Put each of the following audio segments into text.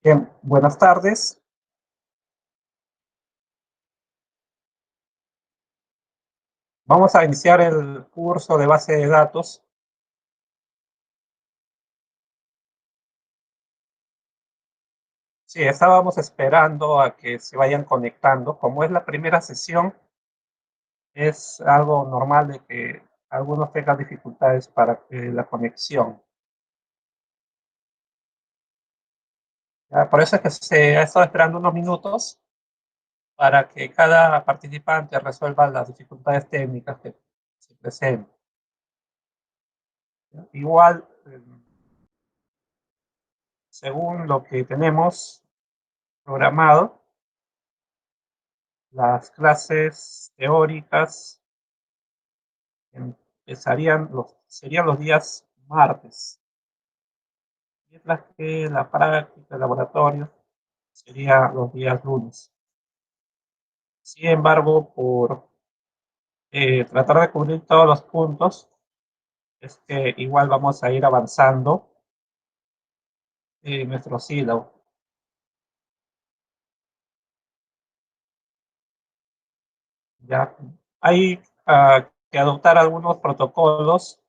Bien, buenas tardes. Vamos a iniciar el curso de base de datos. Sí, estábamos esperando a que se vayan conectando. Como es la primera sesión, es algo normal de que algunos tengan dificultades para la conexión. Ya, por eso es que se ha estado esperando unos minutos para que cada participante resuelva las dificultades técnicas que se presenten. Igual, según lo que tenemos programado, las clases teóricas serían los días martes, mientras que la práctica, el laboratorio, sería los días lunes. Sin embargo, por tratar de cubrir todos los puntos, es que igual vamos a ir avanzando en nuestro sílabo. Ya hay que adoptar algunos protocolos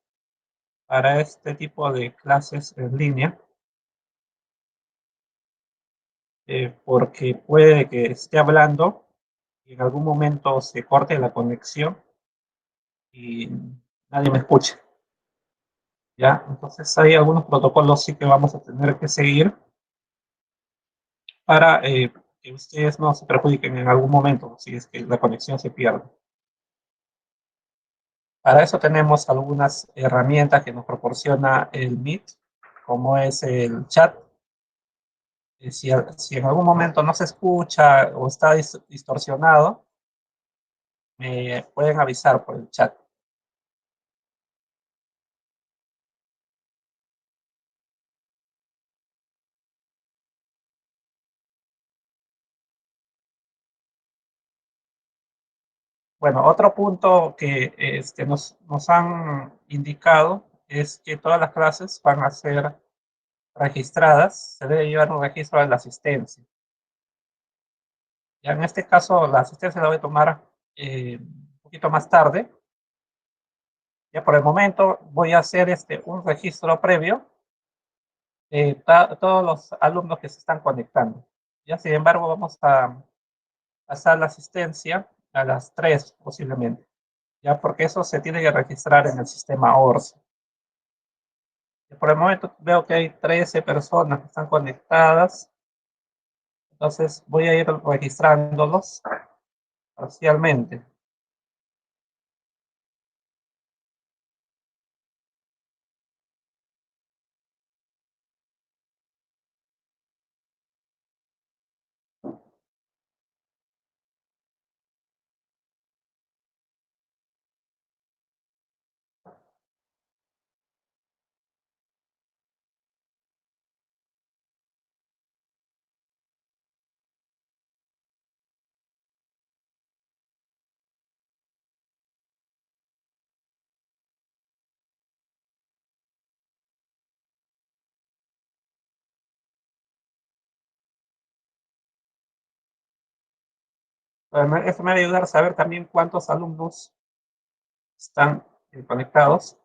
para este tipo de clases en línea, porque puede que esté hablando y en algún momento se corte la conexión y nadie me escucha, ¿ya? Entonces hay algunos protocolos sí que vamos a tener que seguir para que ustedes no se perjudiquen en algún momento si es que la conexión se pierde. Para eso tenemos algunas herramientas que nos proporciona el Meet, como es el chat. Si en algún momento no se escucha o está distorsionado, me pueden avisar por el chat. Bueno, otro punto que nos han indicado es que todas las clases van a ser registradas, se debe llevar un registro de la asistencia. Ya en este caso, la asistencia la voy a tomar un poquito más tarde. Ya por el momento voy a hacer un registro previo de todos los alumnos que se están conectando. Ya, sin embargo, vamos a pasar la asistencia a las 3 posiblemente, ya porque eso se tiene que registrar en el sistema ORS. Por el momento veo que hay 13 personas que están conectadas, entonces voy a ir registrándolos parcialmente. Eso me va a ayudar a saber también cuántos alumnos están conectados.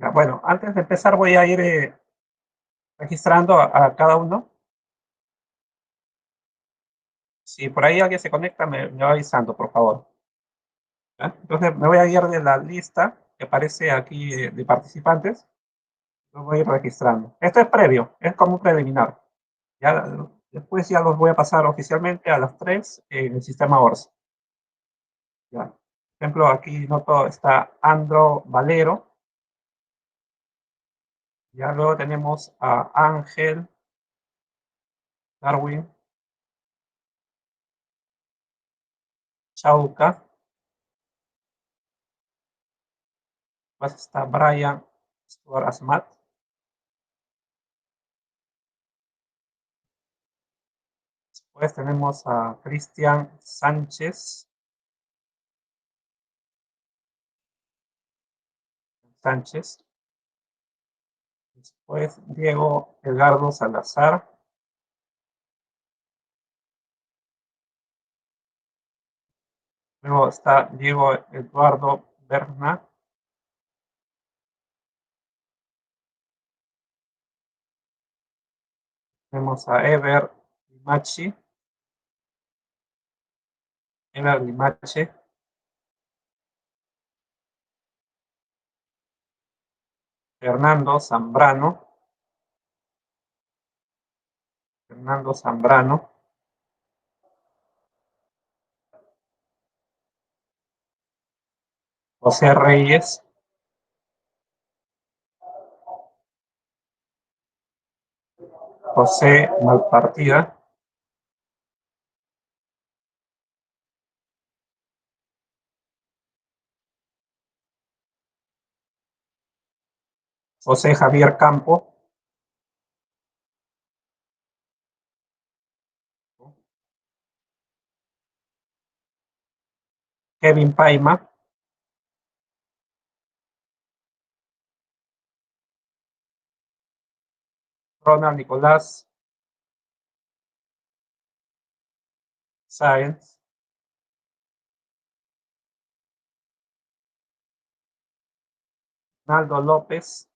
Ya, bueno, antes de empezar voy a ir registrando a cada uno. Si por ahí alguien se conecta, me va avisando, por favor. ¿Ya? Entonces me voy a guiar de la lista que aparece aquí de participantes. Los voy a ir registrando. Esto es previo, es como un preliminar. Ya, después ya los voy a pasar oficialmente a las 3 en el sistema ORS. Ya. Por ejemplo, aquí noto está Andro Valero. Ya luego tenemos a Ángel Darwin Chauca. Después está Brian Stuart Asmat. Después tenemos a Cristian Sánchez. Sánchez. Después Diego Edgardo Salazar. Luego está Diego Eduardo Berna. Tenemos a Limachi. Ever Limache. Fernando Zambrano. Fernando Zambrano. José Reyes. José Malpartida. José Javier Campo. Kevin Paima. Ronald Nicolás Sáenz. Naldo López.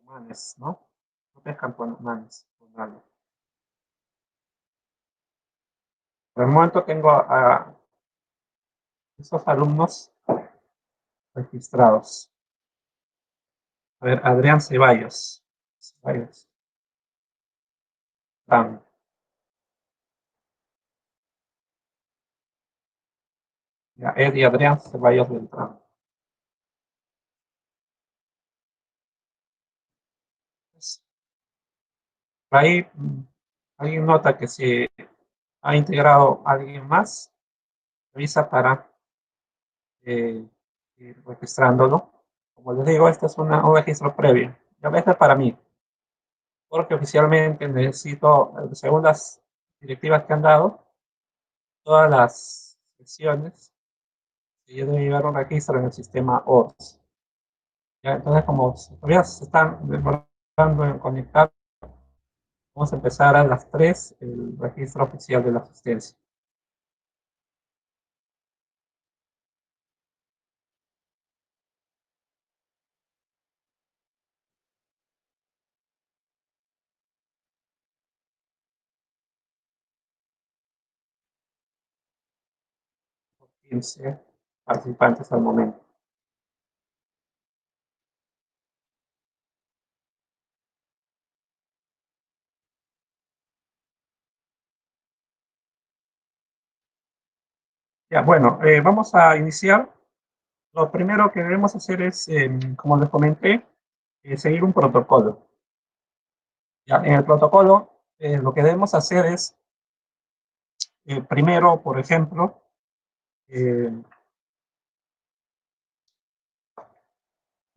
Manes, ¿no? López Campomanes. Ronaldo. Por el momento tengo a esos alumnos registrados. A ver, Adrián Ceballos. Ceballos. Tan. Ya, Eddie Adrián Ceballos Beltrán. Ahí alguien nota que se ha integrado alguien más, revisa para ir registrándolo. Como les digo, este es un registro previo. Ya ves, es para mí, porque oficialmente necesito, según las directivas que han dado, todas las sesiones se debe llevar un registro en el sistema ORS. ¿Ya? Entonces, como todavía se están demorando en conectar, vamos a empezar a las 3 el registro oficial de la asistencia. Quince participantes al momento. Ya, bueno, vamos a iniciar. Lo primero que debemos hacer es, como les comenté, seguir un protocolo. Ya, en el protocolo, lo que debemos hacer es, primero, por ejemplo, eh,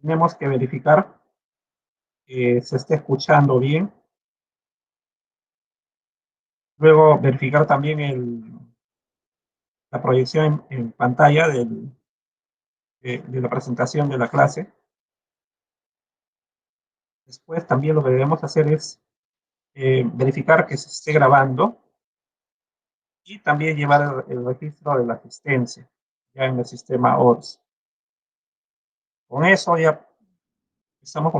tenemos que verificar que se esté escuchando bien. Luego, verificar también la proyección en pantalla de la presentación de la clase. Después, también lo que debemos hacer es verificar que se esté grabando y también llevar el registro de la asistencia ya en el sistema ORS. Con eso ya estamos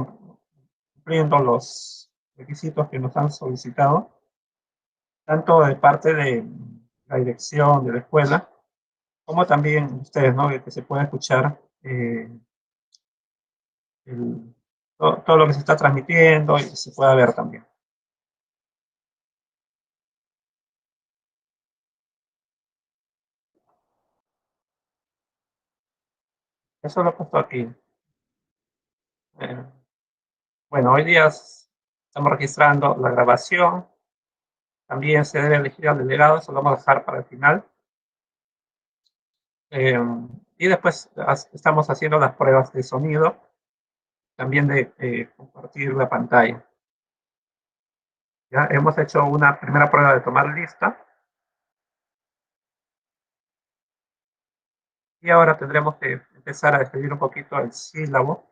cumpliendo los requisitos que nos han solicitado, tanto de parte de la dirección de la escuela, como también ustedes, ¿no? Que se pueda escuchar todo lo que se está transmitiendo y se pueda ver también. Eso lo he puesto aquí. Eh, bueno, hoy día estamos registrando la grabación. También se debe elegir al delegado, eso lo vamos a dejar para el final. Eh, y después estamos haciendo las pruebas de sonido, también de compartir la pantalla. Ya hemos hecho una primera prueba de tomar lista y ahora tendremos que empezar a escribir un poquito el sílabo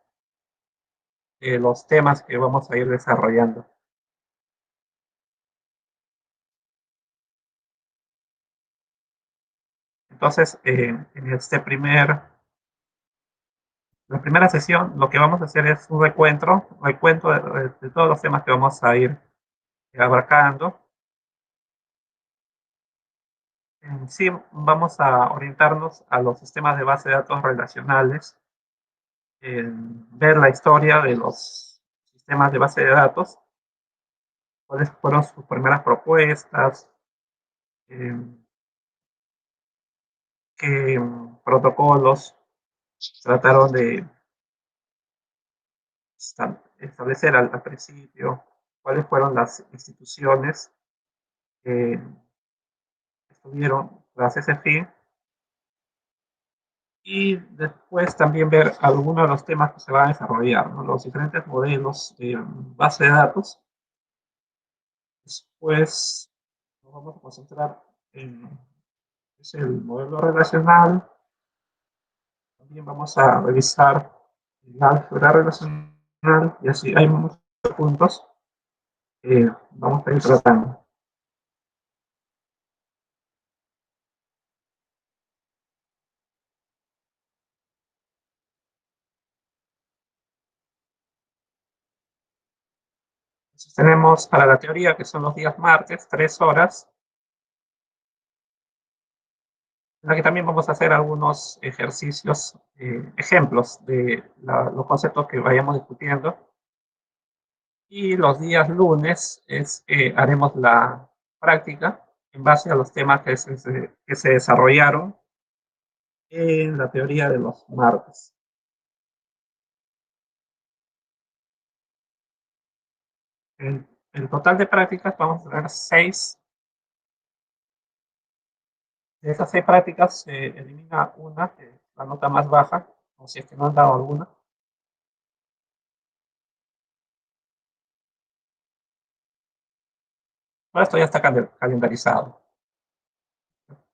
de los temas que vamos a ir desarrollando. Entonces, en la primera sesión, lo que vamos a hacer es un recuento de todos los temas que vamos a ir abarcando. En sí, vamos a orientarnos a los sistemas de base de datos relacionales, ver la historia de los sistemas de base de datos, cuáles fueron sus primeras propuestas, eh, qué protocolos trataron de establecer al principio, cuáles fueron las instituciones que estuvieron tras ese fin, y después también ver algunos de los temas que se van a desarrollar, ¿no? Los diferentes modelos de base de datos. Después nos vamos a concentrar en es el modelo relacional. También vamos a revisar el álgebra relacional y así hay muchos puntos que vamos a ir tratando. Entonces tenemos para la teoría, que son los días martes, 3 horas, en la que también vamos a hacer algunos ejercicios, ejemplos de los conceptos que vayamos discutiendo. Y los días lunes haremos la práctica en base a los temas que se desarrollaron en la teoría de los martes. El total de prácticas vamos a tener 6. De esas 6 prácticas se elimina una, que es la nota más baja, o si es que no han dado alguna. Todo esto ya está calendarizado.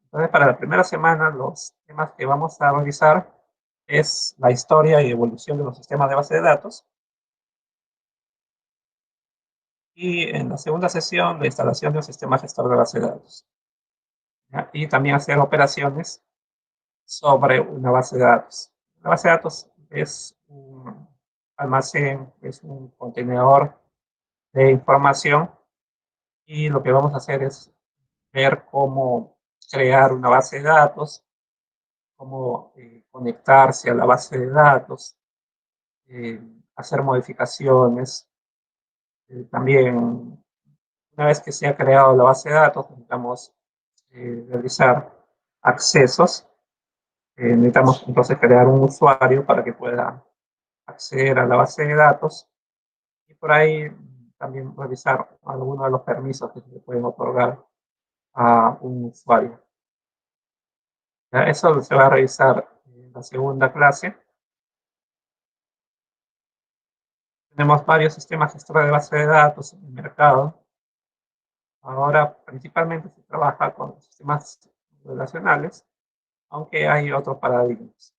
Entonces, para la primera semana, los temas que vamos a revisar es la historia y evolución de los sistemas de base de datos. Y en la segunda sesión, la instalación de un sistema gestor de base de datos. ¿Ya? Y también hacer operaciones sobre una base de datos. Una base de datos es un almacén, es un contenedor de información, y lo que vamos a hacer es ver cómo crear una base de datos, cómo conectarse a la base de datos, eh, hacer modificaciones. También, una vez que se ha creado la base de datos, necesitamos realizar accesos. Necesitamos entonces crear un usuario para que pueda acceder a la base de datos, y por ahí también revisar algunos de los permisos que se pueden otorgar a un usuario. ¿Ya? Eso se va a revisar en la segunda clase. Tenemos varios sistemas gestores de base de datos en el mercado. Ahora principalmente se trabaja con sistemas relacionales, aunque hay otros paradigmas.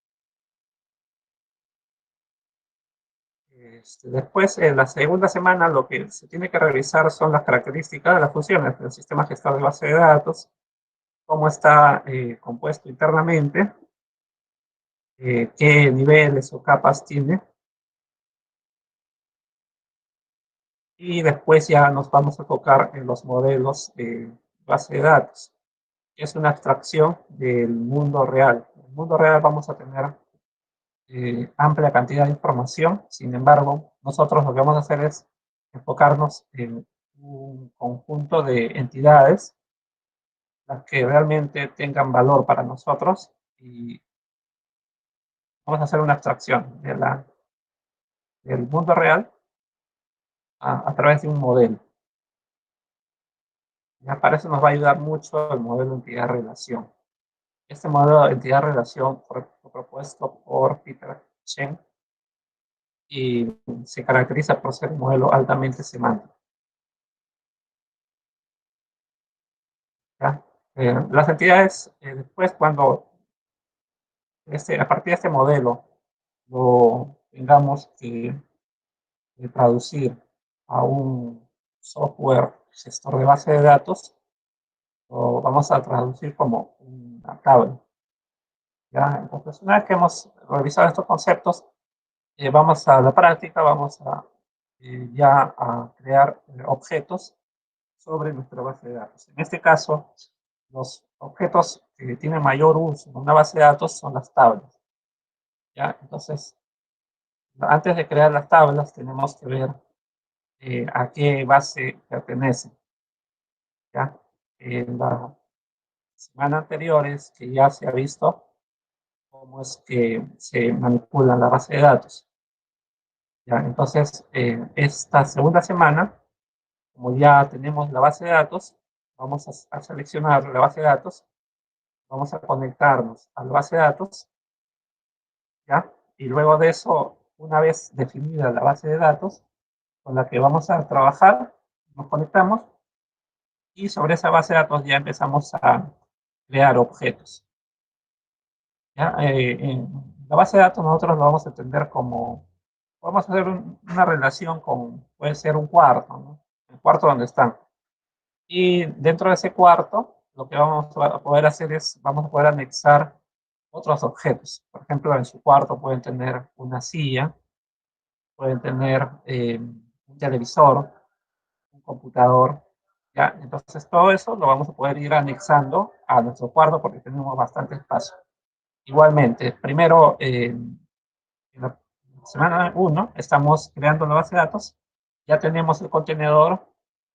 Después, en la segunda semana, lo que se tiene que revisar son las características de las funciones del sistema gestor de base de datos, cómo está compuesto internamente, qué niveles o capas tiene, y después ya nos vamos a tocar en los modelos de base de datos, que es una abstracción del mundo real. En el mundo real vamos a tener amplia cantidad de información. Sin embargo, nosotros lo que vamos a hacer es enfocarnos en un conjunto de entidades, las que realmente tengan valor para nosotros, y vamos a hacer una abstracción del mundo real a través de un modelo. Ya para eso nos va a ayudar mucho el modelo entidad-relación. Este modelo de entidad-relación fue propuesto por Peter Chen y se caracteriza por ser un modelo altamente semántico. ¿Ya? Las entidades, después, cuando a partir de este modelo lo tengamos que traducir a un software gestor de base de datos, lo vamos a traducir como una tabla. ¿Ya? Entonces, una vez que hemos revisado estos conceptos, vamos a la práctica, vamos a ya a crear objetos sobre nuestra base de datos. En este caso, los objetos que tienen mayor uso en una base de datos son las tablas. ¿Ya? Entonces, antes de crear las tablas, tenemos que ver a qué base pertenece. ¿Ya? En la semana anteriores, que ya se ha visto cómo es que se manipula la base de datos. ¿Ya? Entonces, esta segunda semana, como ya tenemos la base de datos, vamos a seleccionar la base de datos, vamos a conectarnos a la base de datos, ¿ya? Y luego de eso, una vez definida la base de datos con la que vamos a trabajar, nos conectamos y sobre esa base de datos ya empezamos a crear objetos. ¿Ya? En la base de datos nosotros lo vamos a entender como, podemos hacer una relación con, puede ser un cuarto, ¿no? El cuarto donde están. Y dentro de ese cuarto, lo que vamos a poder hacer es, vamos a poder anexar otros objetos. Por ejemplo, en su cuarto pueden tener una silla, pueden tener un televisor, un computador. ¿Ya? Entonces, todo eso lo vamos a poder ir anexando a nuestro cuarto porque tenemos bastante espacio. Igualmente, primero, en la semana 1 estamos creando la base de datos, ya tenemos el contenedor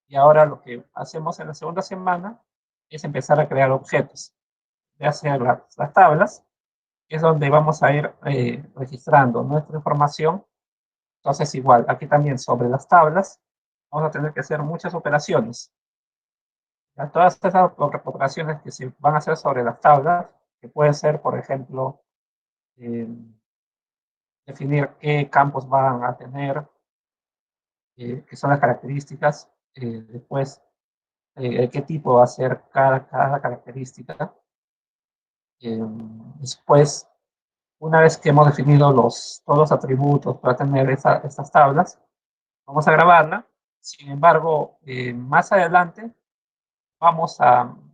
y ahora lo que hacemos en la segunda semana es empezar a crear objetos, ya sea las tablas, que es donde vamos a ir registrando nuestra información. Entonces, igual, aquí también sobre las tablas, vamos a tener que hacer muchas operaciones. Ya, todas esas operaciones que se van a hacer sobre las tablas, que pueden ser, por ejemplo, eh, definir qué campos van a tener, qué son las características, después qué tipo va a ser cada característica. Eh, Después, una vez que hemos definido todos los atributos para tener estas tablas, vamos a grabarla. Sin embargo, más adelante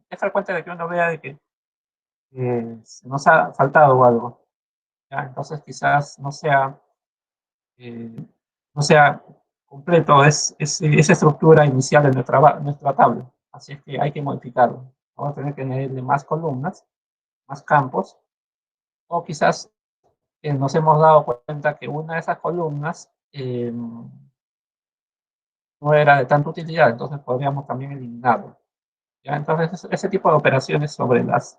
es frecuente de que uno vea de que se nos ha faltado algo. ¿Ya? Entonces quizás eh, no sea completo esa estructura inicial de nuestra tabla. Así es que hay que modificarlo. Vamos a tener que añadirle más columnas, más campos, o quizás nos hemos dado cuenta que una de esas columnas no era de tanta utilidad, entonces podríamos también eliminarlo. ¿Ya? Entonces, ese tipo de operaciones sobre los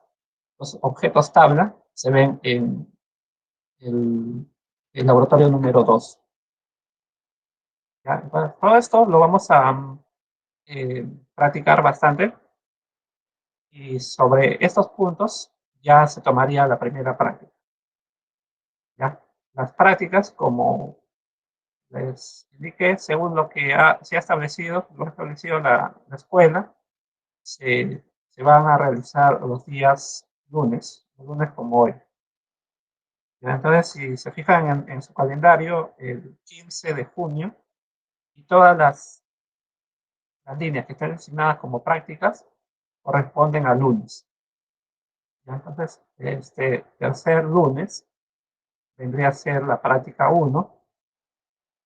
objetos tabla se ven en el laboratorio número 2. ¿Ya? Bueno, todo esto lo vamos a practicar bastante y sobre estos puntos ya se tomaría la primera práctica. ¿Ya? Las prácticas, como les indiqué, según se ha establecido, la escuela, se van a realizar los días lunes como hoy. ¿Ya? Entonces, si se fijan en su calendario, el 15 de junio, y todas las líneas que están designadas como prácticas corresponden a lunes. ¿Ya? Entonces, este tercer lunes vendría a ser la práctica uno,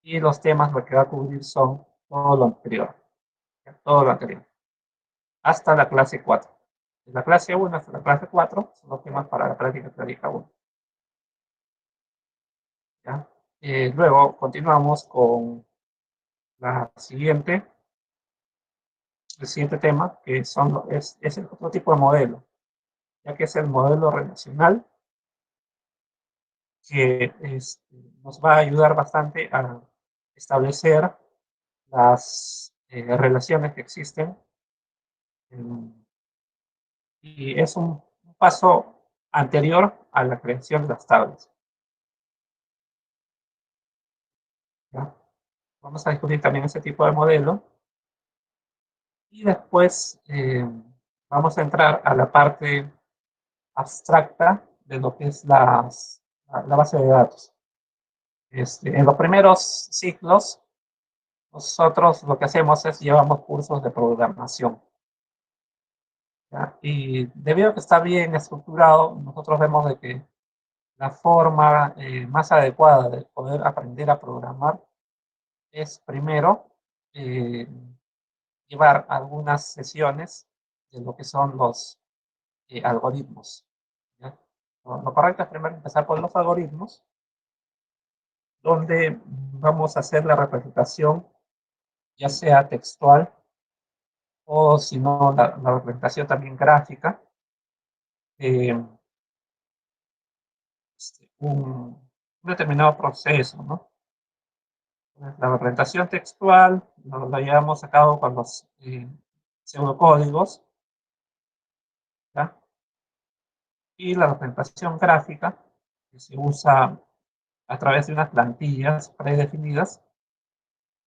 y los temas lo que va a cubrir son todo lo anterior, ¿ya? Todo lo anterior, hasta la clase 4. De la clase 1 hasta la clase 4 son los temas para la práctica teórica 1. ¿Ya? Luego continuamos con la siguiente, el siguiente tema, que es el otro tipo de modelo, ya que es el modelo relacional, que nos va a ayudar bastante a establecer las relaciones que existen, en, y es un paso anterior a la creación de las tablas. ¿Ya? Vamos a discutir también ese tipo de modelo, y después vamos a entrar a la parte abstracta de lo que es la base de datos. En los primeros ciclos, nosotros lo que hacemos es llevamos cursos de programación. ¿Ya? Y debido a que está bien estructurado, nosotros vemos de que la forma más adecuada de poder aprender a programar es primero eh, llevar algunas sesiones de lo que son los algoritmos. ¿Ya? Lo correcto es primero empezar por los algoritmos, donde vamos a hacer la representación, ya sea textual o si no, la representación también gráfica, eh, un determinado proceso, ¿no? La representación textual la llevamos a cabo con los pseudocódigos, ¿ya? Y la representación gráfica, que se usa a través de unas plantillas predefinidas,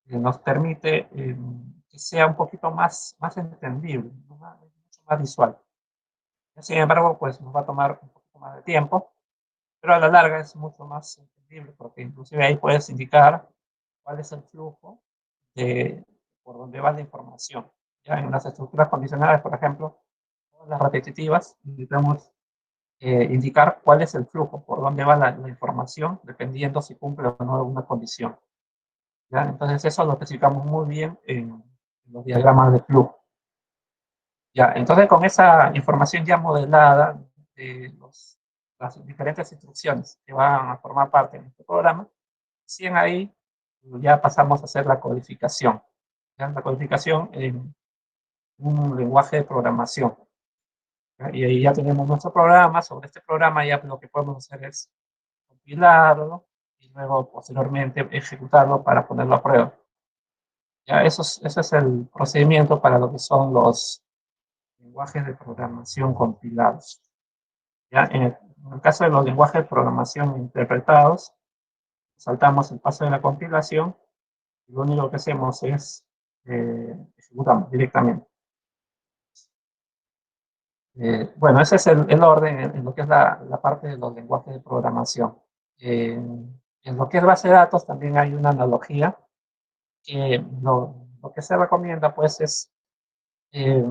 que nos permite que sea un poquito más entendible, ¿no? Mucho más visual. Sin embargo, pues nos va a tomar un poquito más de tiempo, pero a la larga es mucho más entendible, porque inclusive ahí puedes indicar cuál es el flujo de por dónde va la información. Ya en las estructuras condicionales, por ejemplo, las repetitivas, necesitamos indicar cuál es el flujo, por dónde va la información, dependiendo si cumple o no una condición. ¿Ya? Entonces eso lo especificamos muy bien en los diagramas de flujo. Ya, entonces con esa información ya modelada de las diferentes instrucciones que van a formar parte de nuestro programa, recién ahí ya pasamos a hacer la codificación. ¿Ya? La codificación en un lenguaje de programación. ¿Ya? Y ahí ya tenemos nuestro programa. Sobre este programa ya lo que podemos hacer es compilarlo y luego posteriormente ejecutarlo para ponerlo a prueba. Ya, ese es el procedimiento para lo que son los lenguajes de programación compilados. ¿Ya? En el caso de los lenguajes de programación interpretados, saltamos el paso de la compilación y lo único que hacemos es ejecutamos directamente. Bueno, ese es el orden en lo que es la parte de los lenguajes de programación. En lo que es base de datos también hay una analogía que lo que se recomienda pues es eh,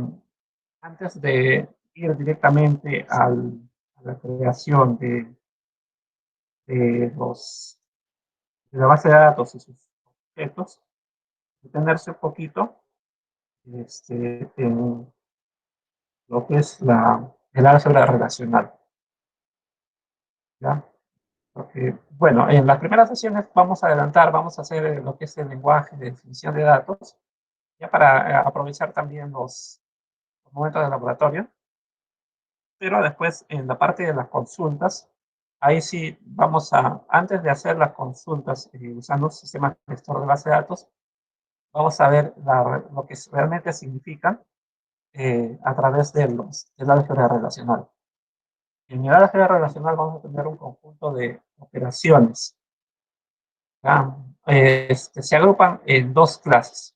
antes de ir directamente a la creación de, los, de la base de datos y sus objetos, detenerse un poquito en lo que es el álgebra relacional. ¿Ya? Porque, bueno, en las primeras sesiones vamos a adelantar, vamos a hacer lo que es el lenguaje de definición de datos, ya para aprovechar también los momentos de laboratorio. Pero después, en la parte de las consultas, ahí sí vamos antes de hacer las consultas usando un sistema gestor de base de datos, vamos a ver lo que realmente significa a través del álgebra relacional. En el álgebra relacional vamos a tener un conjunto de operaciones. Se agrupan en dos clases.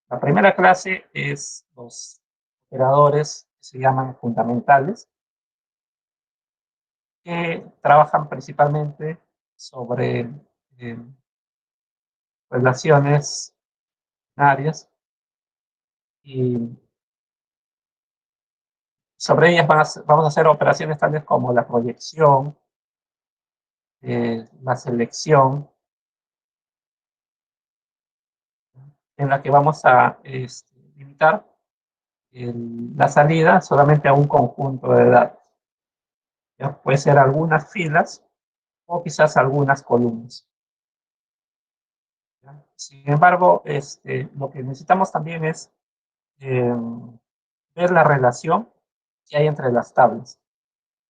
La primera clase es los operadores que se llaman fundamentales, que trabajan principalmente sobre eh, relaciones binarias y sobre ellas vamos a hacer operaciones tales como la proyección, la selección, en la que vamos a limitar la salida solamente a un conjunto de datos. ¿Ya? Puede ser algunas filas o quizás algunas columnas. ¿Ya? Sin embargo, lo que necesitamos también es eh, ver la relación que hay entre las tablas.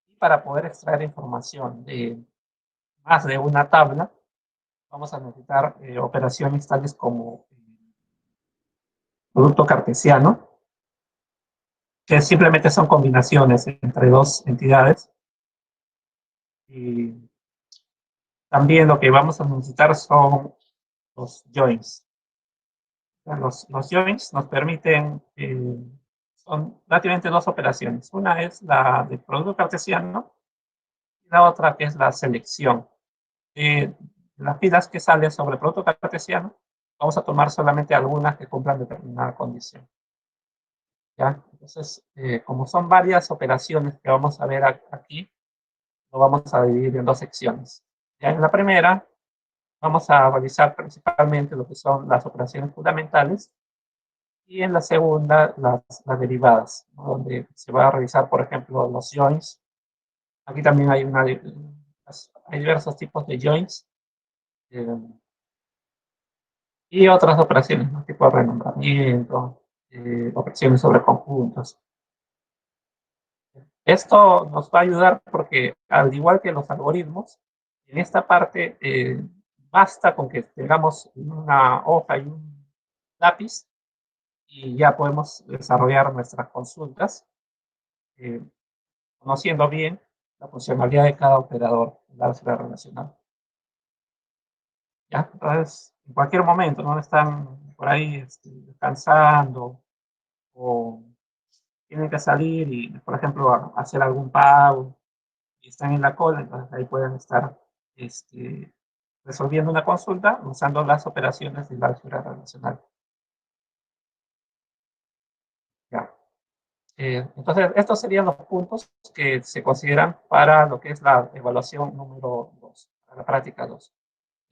Y para poder extraer información de más de una tabla, vamos a necesitar operaciones tales como producto cartesiano, que simplemente son combinaciones entre dos entidades. Y también lo que vamos a necesitar son los joins. Los joins nos permiten, son prácticamente dos operaciones. Una es la de producto cartesiano y la otra que es la selección. De las filas que salen sobre el producto cartesiano, vamos a tomar solamente algunas que cumplan determinada condición. ¿Ya? Entonces, como son varias operaciones que vamos a ver aquí, lo vamos a dividir en dos secciones. Ya en la primera, vamos a realizar principalmente lo que son las operaciones fundamentales y en la segunda, las derivadas, ¿no? Donde se va a revisar, por ejemplo, los joins. Aquí también hay diversos tipos de joins eh, y otras operaciones, ¿no? Tipo renombramiento, operaciones sobre conjuntos. Esto nos va a ayudar porque, al igual que los algoritmos, en esta parte basta con que tengamos una hoja y un lápiz y ya podemos desarrollar nuestras consultas, eh, conociendo bien la funcionalidad de cada operador en la álgebra relacional. ¿Ya? Entonces, en cualquier momento, ¿no? Están por ahí descansando o tienen que salir y, por ejemplo, hacer algún pago y están en la cola, entonces ahí pueden estar este, resolviendo una consulta usando las operaciones de la álgebra relacional. ¿Ya? Entonces, estos serían los puntos que se consideran para lo que es la evaluación número 2, la práctica 2.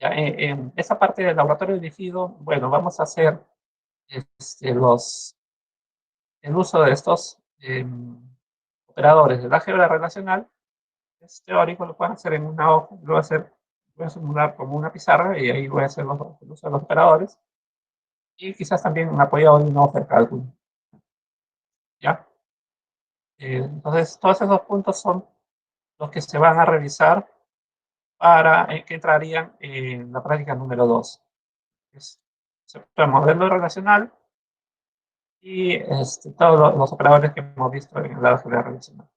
Ya, en esa parte del laboratorio dirigido, bueno, vamos a hacer el uso de estos operadores del álgebra relacional. Es teórico, lo pueden hacer en una hoja, voy a simular como una pizarra y ahí voy a hacer el uso de los operadores y quizás también apoyado de una hoja de cálculo. ¿Ya? Entonces, todos esos puntos son los que se van a revisar para que entrarían en la práctica número 2. Es el modelo relacional y todos los operadores que hemos visto en la álgebra relacional.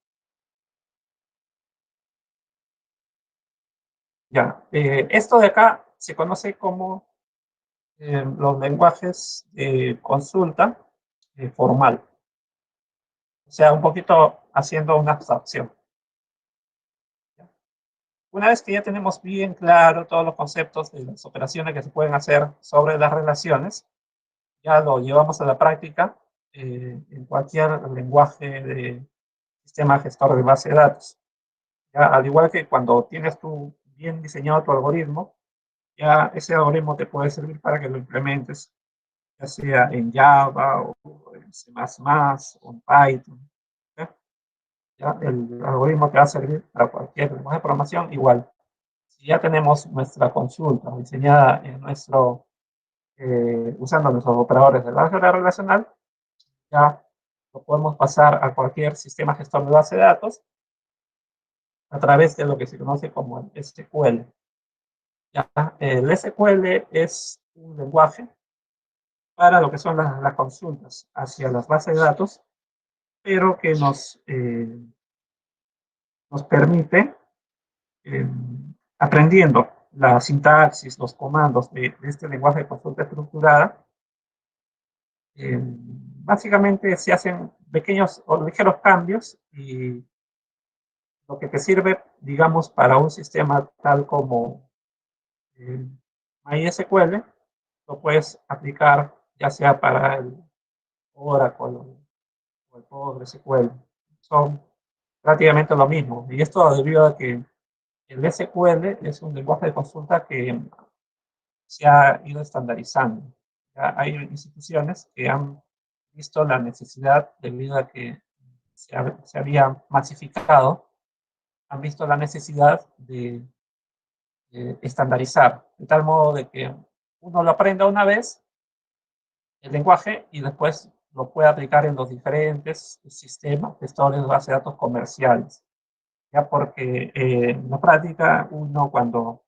Ya, esto de acá se conoce como los lenguajes de consulta formal. O sea, un poquito haciendo una abstracción. Una vez que ya tenemos bien claro todos los conceptos de las operaciones que se pueden hacer sobre las relaciones, ya lo llevamos a la práctica en cualquier lenguaje de sistema gestor de base de datos. Ya, al igual que cuando tienes tú bien diseñado tu algoritmo, ya ese algoritmo te puede servir para que lo implementes, ya sea en Java o en C++ o en Python. ¿Ya? Ya, el algoritmo te va a servir para cualquier lenguaje de programación igual. Si ya tenemos nuestra consulta diseñada en usando nuestros operadores de álgebra relacional, ya lo podemos pasar a cualquier sistema gestor de base de datos a través de lo que se conoce como el SQL. ¿Ya? El SQL es un lenguaje para lo que son las consultas hacia las bases de datos, pero que nos permite, eh, aprendiendo la sintaxis, los comandos de este lenguaje de consulta estructurada, básicamente se hacen pequeños o ligeros cambios y lo que te sirve, digamos, para un sistema tal como eh, MySQL, lo puedes aplicar ya sea para el Oracle o el PostgreSQL. Son prácticamente lo mismo. Y esto debido a que el SQL es un lenguaje de consulta que se ha ido estandarizando. Ya hay instituciones que han visto la necesidad, debido a que se había masificado, han visto la necesidad de estandarizar, de tal modo de que uno lo aprenda una vez, el lenguaje, y después lo puede aplicar en los diferentes sistemas, gestores de base de datos comerciales. Ya porque en la práctica uno cuando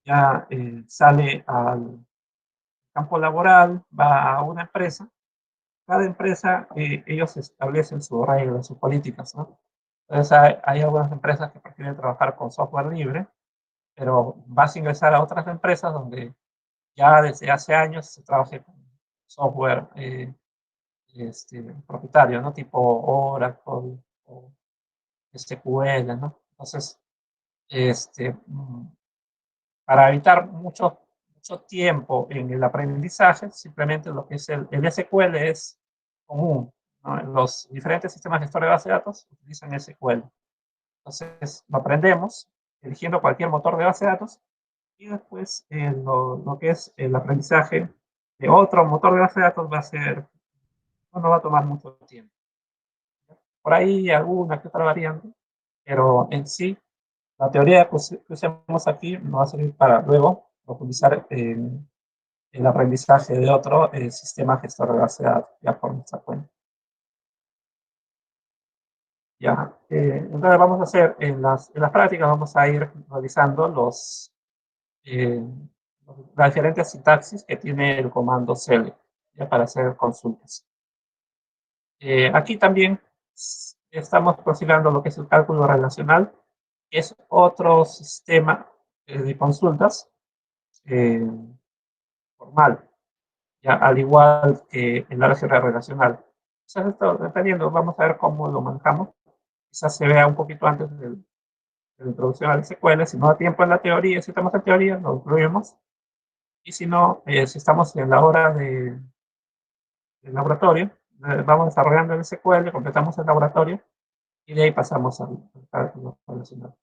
ya sale al campo laboral, va a una empresa, cada empresa, ellos establecen sus reglas, sus políticas, ¿no? Entonces hay algunas empresas que prefieren trabajar con software libre, pero vas a ingresar a otras empresas donde ya desde hace años se trabaja con software propietario, ¿no? Tipo Oracle o SQL, ¿no? Entonces, este, para evitar mucho tiempo en el aprendizaje, simplemente lo que es el SQL es común, ¿no? Los diferentes sistemas gestores de base de datos utilizan SQL. Entonces, lo aprendemos eligiendo cualquier motor de base de datos y después lo que es el aprendizaje de otro motor de base de datos va a ser, no va a tomar mucho tiempo. Por ahí alguna que otra variante, pero en sí, la teoría que usemos aquí nos va a servir para luego profundizar en el aprendizaje de otro sistema gestor de base de datos, ya por nuestra cuenta. Ya, entonces vamos a hacer en las prácticas, vamos a ir realizando eh, las diferentes sintaxis que tiene el comando select, ya para hacer consultas. Aquí también estamos considerando lo que es el cálculo relacional, que es otro sistema de consultas eh, formal, ya, al igual que el álgebra relacional. Quizás esto, dependiendo, vamos a ver cómo lo manejamos. Quizás se vea un poquito antes de la introducción al SQL. Si no da tiempo en la teoría, si estamos en teoría, lo incluimos. Y si no, si estamos en la hora del laboratorio, vamos desarrollando el SQL, completamos el laboratorio y de ahí pasamos al cálculo relacional.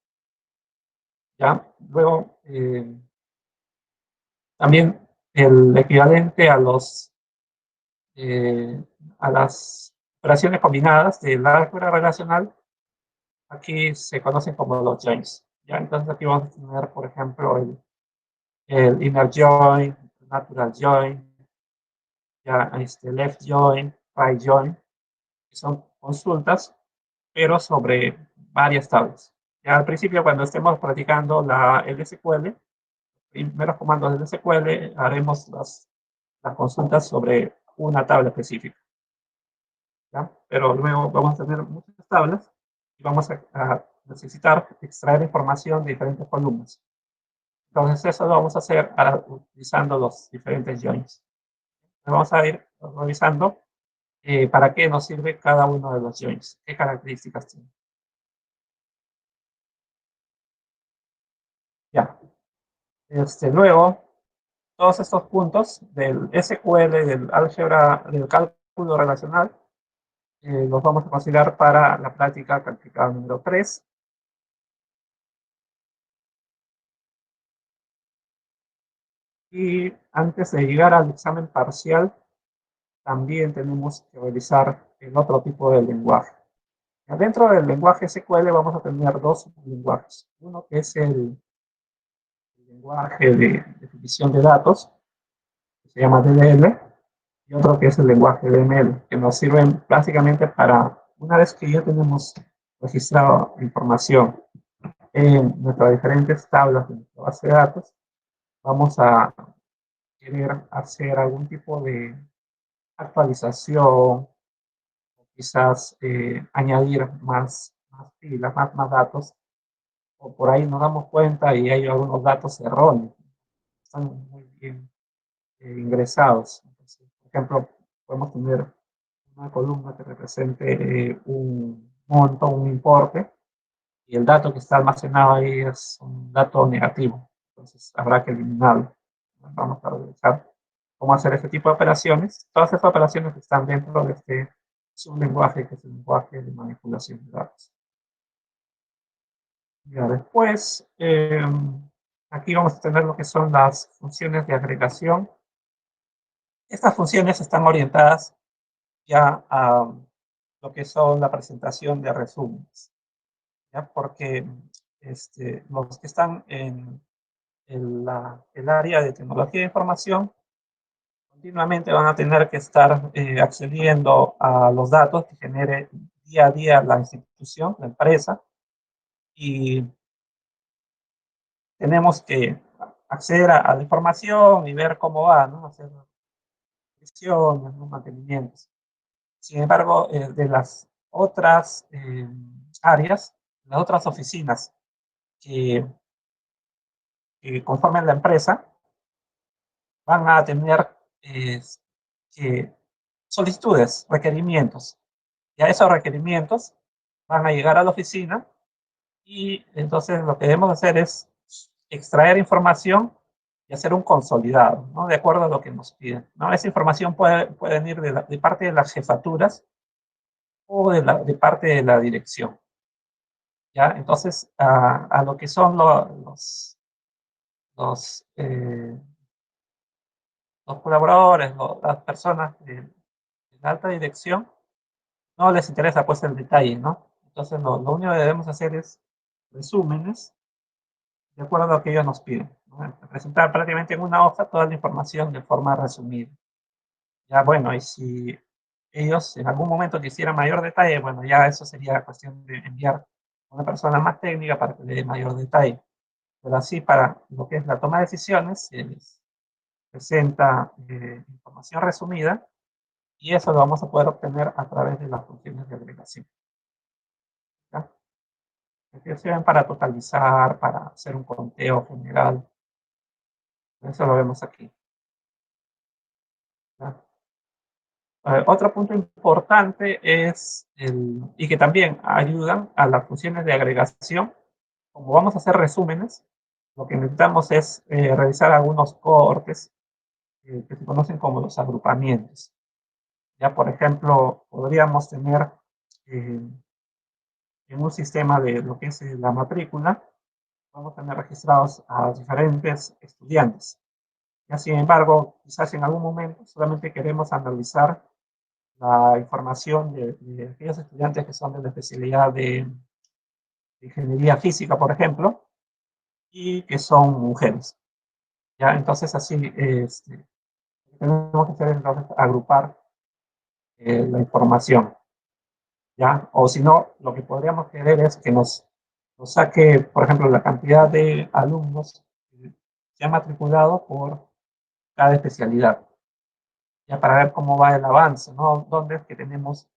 ¿Ya? Luego, también el equivalente eh, a las operaciones combinadas del álgebra relacional, aquí se conocen como los joins. ¿Ya? Entonces aquí vamos a tener, por ejemplo, el inner join, natural join, ya left join, right join, que son consultas, pero sobre varias tablas. Ya al principio, cuando estemos practicando el SQL, primeros comandos del SQL, haremos las consultas sobre una tabla específica. ¿Ya? Pero luego vamos a tener muchas tablas y vamos a necesitar extraer información de diferentes columnas. Entonces eso lo vamos a hacer utilizando los diferentes joins. Vamos a ir revisando para qué nos sirve cada uno de los joins, qué características tiene. Ya. Luego, todos estos puntos del SQL, del álgebra, del cálculo relacional, los vamos a considerar para la práctica calificada número 3. Y antes de llegar al examen parcial, también tenemos que revisar el otro tipo de lenguaje. Dentro del lenguaje SQL vamos a tener dos lenguajes. Uno que es el lenguaje de definición de datos, que se llama DDL, y otro que es el lenguaje DML, que nos sirven básicamente para, una vez que ya tenemos registrado información en nuestras diferentes tablas de nuestra base de datos, vamos a querer hacer algún tipo de actualización, quizás añadir más filas, más datos, o por ahí nos damos cuenta y hay algunos datos erróneos, están muy bien ingresados. Entonces, por ejemplo, podemos tener una columna que represente un monto, un importe, y el dato que está almacenado ahí es un dato negativo. Entonces habrá que eliminarlo. Vamos a revisar cómo hacer este tipo de operaciones. Todas estas operaciones están dentro de este sublenguaje, que es el lenguaje de manipulación de datos. Ya después, aquí vamos a tener lo que son las funciones de agregación. Estas funciones están orientadas ya a lo que son la presentación de resúmenes, ¿ya? Porque los que están en el área de tecnología de información continuamente van a tener que estar accediendo a los datos que genere día a día la institución, la empresa, y tenemos que acceder a la información y ver cómo va, ¿no? Hacer revisiones, ¿no? Mantenimientos. Sin embargo, de las otras áreas, las otras oficinas que, que conforman la empresa, van a tener eh, que solicitudes, requerimientos. Y a esos requerimientos van a llegar a la oficina y entonces lo que debemos hacer es extraer información y hacer un consolidado, ¿no? De acuerdo a lo que nos piden, ¿no? Esa información puede venir de parte de las jefaturas o de parte de la dirección, ¿ya? Entonces, a lo que son los, eh, los colaboradores, las personas de alta dirección, no les interesa pues el detalle, ¿no? Entonces, lo único que debemos hacer es resúmenes de acuerdo a lo que ellos nos piden, ¿no? Presentar prácticamente en una hoja toda la información de forma resumida. Ya, bueno, y si ellos en algún momento quisieran mayor detalle, bueno, ya eso sería cuestión de enviar a una persona más técnica para que le dé mayor detalle. Pero así, para lo que es la toma de decisiones, se les presenta información resumida y eso lo vamos a poder obtener a través de las funciones de agregación, ¿ya? Que sirven para totalizar, para hacer un conteo general. Eso lo vemos aquí, ¿ya? Otro punto importante es, y que también ayudan a las funciones de agregación, como vamos a hacer resúmenes, lo que necesitamos es realizar algunos cohortes que se conocen como los agrupamientos. Ya, por ejemplo, podríamos tener eh, en un sistema de lo que es la matrícula, vamos a tener registrados a diferentes estudiantes. Ya, sin embargo, quizás en algún momento solamente queremos analizar la información de aquellos estudiantes que son de la especialidad de ingeniería física, por ejemplo, y que son mujeres. ¿Ya? Entonces, así tenemos que hacer entonces, agrupar la información. ¿Ya? O si no, lo que podríamos querer es que nos saque, por ejemplo, la cantidad de alumnos que se han matriculado por cada especialidad, ya para ver cómo va el avance, ¿no? Dónde es que tenemos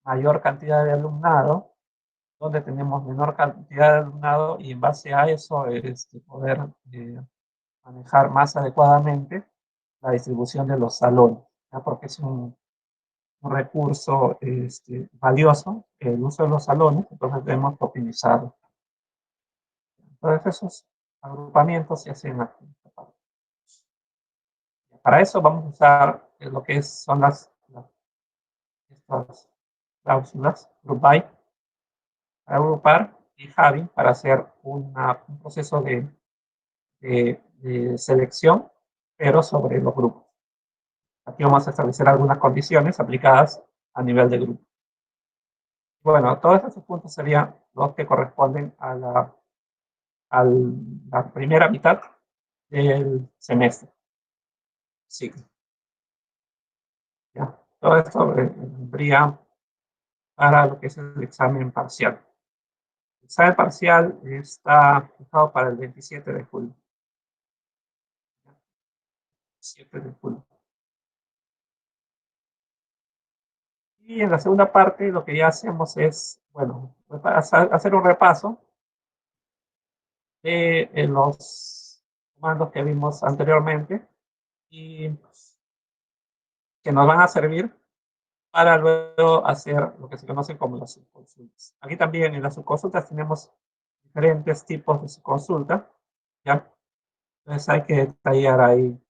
mayor cantidad de alumnado, donde tenemos menor cantidad de alumnado y en base a eso poder manejar más adecuadamente la distribución de los salones, ¿ya? Porque es un recurso valioso el uso de los salones, entonces debemos optimizarlo. Entonces esos agrupamientos se hacen aquí. Para eso vamos a usar lo que son estas cláusulas, group by, para agrupar, y Javi para hacer un proceso de selección, pero sobre los grupos. Aquí vamos a establecer algunas condiciones aplicadas a nivel de grupo. Bueno, todos estos puntos serían los que corresponden a la primera mitad del semestre. Sí, ya. Todo esto vendría para lo que es el examen parcial. El examen parcial está fijado para el 27 de julio. 7 de julio. Y en la segunda parte lo que ya hacemos es, bueno, hacer un repaso de los comandos que vimos anteriormente y que nos van a servir para luego hacer lo que se conoce como las subconsultas. Aquí también en las subconsultas tenemos diferentes tipos de su consulta, ¿ya? Entonces hay que detallar ahí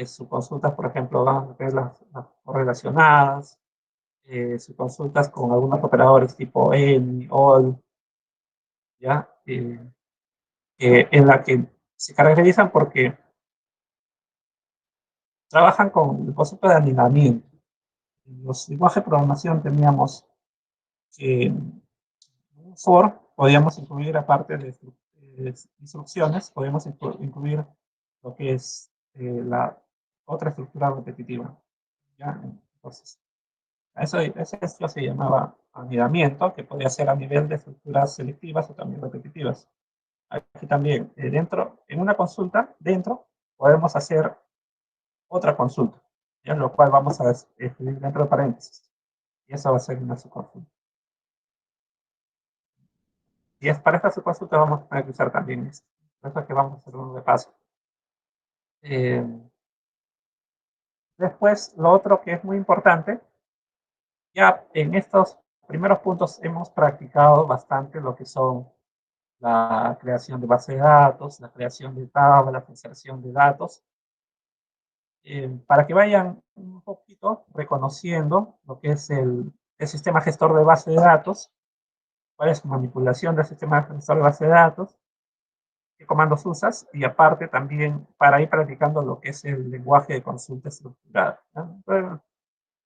sus consultas, por ejemplo, van a ver las correlacionadas, sus consultas con algunos operadores tipo EMI, OL, ¿ya? En la que se caracterizan porque trabajan con el concepto de alineamiento. En los lenguajes de programación teníamos que en un for podíamos incluir, aparte de instrucciones, podíamos incluir lo que es la otra estructura repetitiva, ¿ya? Entonces, eso se llamaba anidamiento, que podía ser a nivel de estructuras selectivas o también repetitivas. Aquí también, en una consulta, dentro, podemos hacer otra consulta, ¿ya? Lo cual vamos a escribir dentro de paréntesis. Y eso va a ser una subconsulta. Y es para esta subconsulta vamos a tener que usar también esto. Por eso es que vamos a hacer un repaso. Eh, Después, lo otro que es muy importante, ya en estos primeros puntos hemos practicado bastante lo que son la creación de base de datos, la creación de tablas, la inserción de datos, para que vayan un poquito reconociendo lo que es el sistema gestor de base de datos, cuál es su manipulación del sistema gestor de base de datos, qué comandos usas, y aparte también para ir practicando lo que es el lenguaje de consulta estructurada, ¿no? Entonces,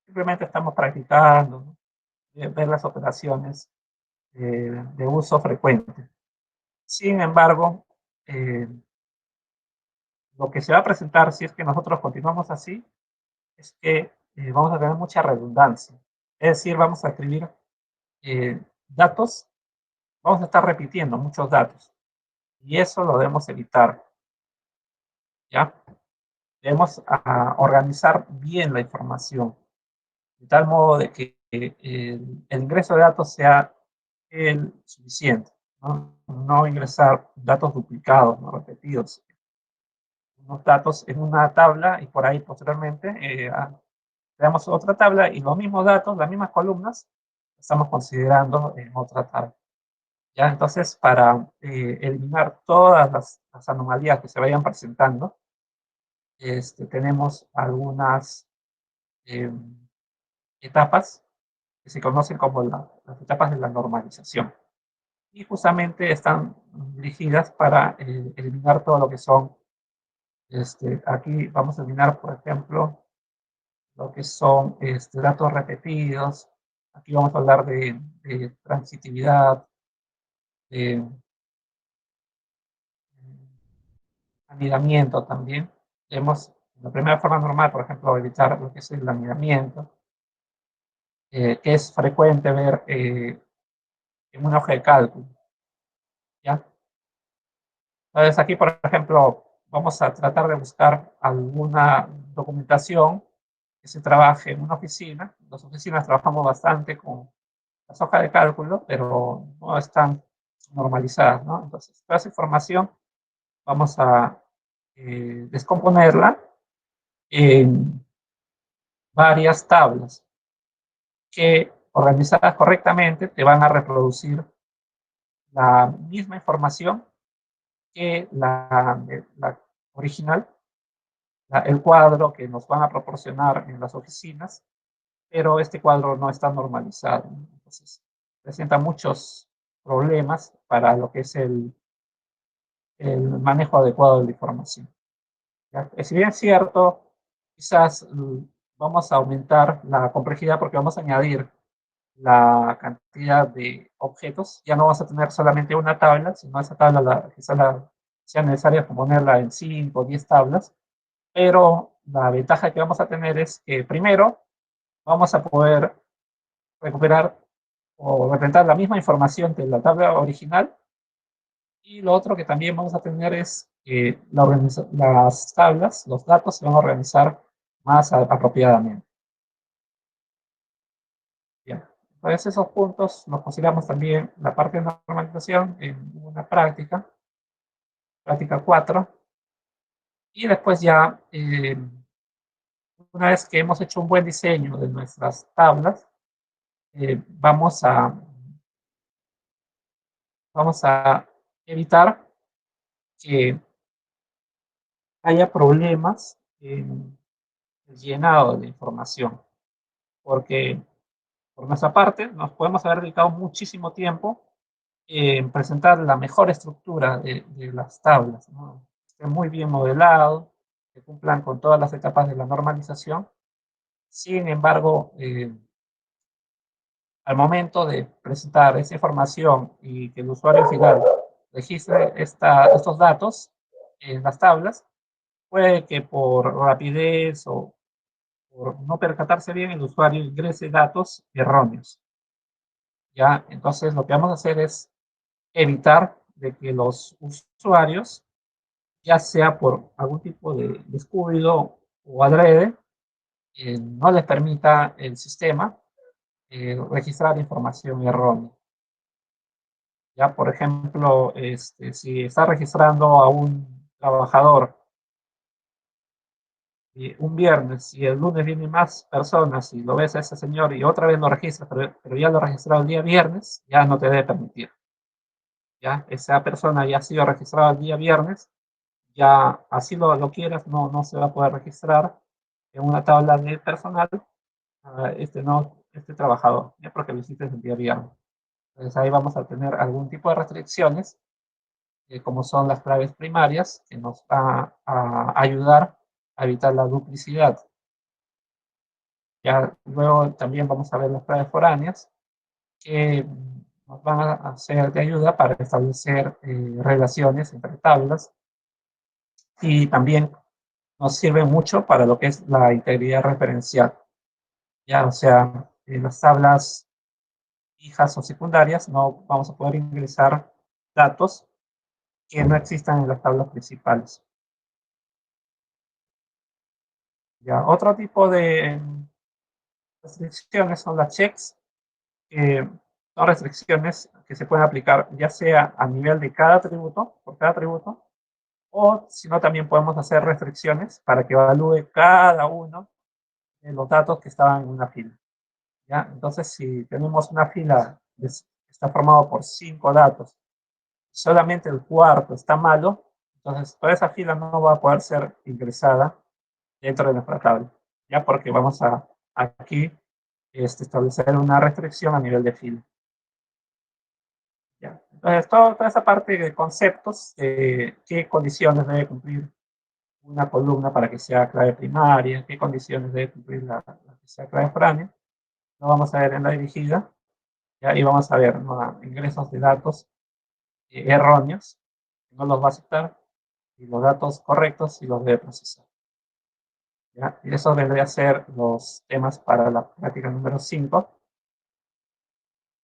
simplemente estamos practicando, ¿no? Ver las operaciones de uso frecuente. Sin embargo, eh, lo que se va a presentar si es que nosotros continuamos así es que vamos a tener mucha redundancia. Es decir, vamos a escribir datos, vamos a estar repitiendo muchos datos. Y eso lo debemos evitar, ¿ya? Debemos organizar bien la información, de tal modo de que el ingreso de datos sea el suficiente, ¿no? No ingresar datos duplicados, no repetidos, unos datos en una tabla y por ahí posteriormente creamos otra tabla y los mismos datos, las mismas columnas, estamos considerando en otra tabla. ¿Ya? Entonces, para eliminar todas las anomalías que se vayan presentando, tenemos algunas eh, etapas que se conocen como las etapas de la normalización. Y justamente están dirigidas para eliminar todo lo que son, aquí vamos a eliminar, por ejemplo, lo que son datos repetidos. Aquí vamos a hablar de transitividad, de anidamiento también. Hemos, la primera forma normal, por ejemplo, evitar lo que es el anidamiento, que es frecuente ver en una hoja de cálculo, ¿ya? Entonces aquí, por ejemplo, vamos a tratar de buscar alguna documentación que se trabaje en una oficina. En las oficinas trabajamos bastante con las hojas de cálculo, pero no están normalizadas, ¿no? Entonces, toda esa información vamos a descomponerla en varias tablas que, organizadas correctamente, te van a reproducir la misma información que la original, el cuadro que nos van a proporcionar en las oficinas, pero este cuadro no está normalizado, ¿no? Entonces, presenta muchos problemas para lo que es el manejo adecuado de la información, ¿ya? Si bien es cierto, quizás vamos a aumentar la complejidad porque vamos a añadir la cantidad de objetos. Ya no vas a tener solamente una tabla, sino esa tabla quizás sea necesaria ponerla en 5 o 10 tablas, pero la ventaja que vamos a tener es que primero vamos a poder recuperar o representar la misma información que la tabla original, y lo otro que también vamos a tener es que las tablas, los datos se van a organizar más apropiadamente. Bien. Entonces esos puntos los consideramos también la parte de normalización en una práctica 4, y después ya, una vez que hemos hecho un buen diseño de nuestras tablas, vamos a evitar que haya problemas en el llenado de información, porque por nuestra parte nos podemos haber dedicado muchísimo tiempo en presentar la mejor estructura de las tablas, ¿no? Que esté muy bien modelado, que cumplan con todas las etapas de la normalización. Sin embargo, al momento de presentar esa información y que el usuario final registre estos datos en las tablas, puede que por rapidez o por no percatarse bien, el usuario ingrese datos erróneos. ¿Ya? Entonces, lo que vamos a hacer es evitar de que los usuarios, ya sea por algún tipo de descuido o adrede, no les permita el sistema registrar información errónea. Ya, por ejemplo, si está registrando a un trabajador un viernes y el lunes vienen más personas y lo ves a ese señor y otra vez lo registras, pero ya lo registrado el día viernes, ya no te debe permitir. Ya, esa persona ya ha sido registrada el día viernes, ya así lo quieras, no se va a poder registrar en una tabla de personal este trabajador, ya porque lo hiciste el día viernes. Entonces ahí vamos a tener algún tipo de restricciones, como son las claves primarias, que nos va a ayudar a evitar la duplicidad. Ya luego también vamos a ver las claves foráneas, que nos van a hacer de ayuda para establecer relaciones entre tablas y también nos sirve mucho para lo que es la integridad referencial. Ya, o sea, en las tablas fijas o secundarias no vamos a poder ingresar datos que no existan en las tablas principales. Ya, otro tipo de restricciones son las checks, que son restricciones que se pueden aplicar ya sea a nivel de cada atributo, por cada atributo, o si no también podemos hacer restricciones para que evalúe cada uno de los datos que estaban en una fila. ¿Ya? Entonces, si tenemos una fila que está formada por 5 datos, solamente el cuarto está malo, entonces toda esa fila no va a poder ser ingresada dentro de nuestra tabla, ya porque vamos a aquí establecer una restricción a nivel de fila. ¿Ya? Entonces, toda esa parte de conceptos, qué condiciones debe cumplir una columna para que sea clave primaria, qué condiciones debe cumplir la que sea clave foránea, lo vamos a ver en la dirigida, ¿ya? Y vamos a ver, ¿no?, ingresos de datos erróneos, que no los va a aceptar, y los datos correctos y los debe procesar. ¿Ya? Y eso vendría a ser los temas para la práctica número 5.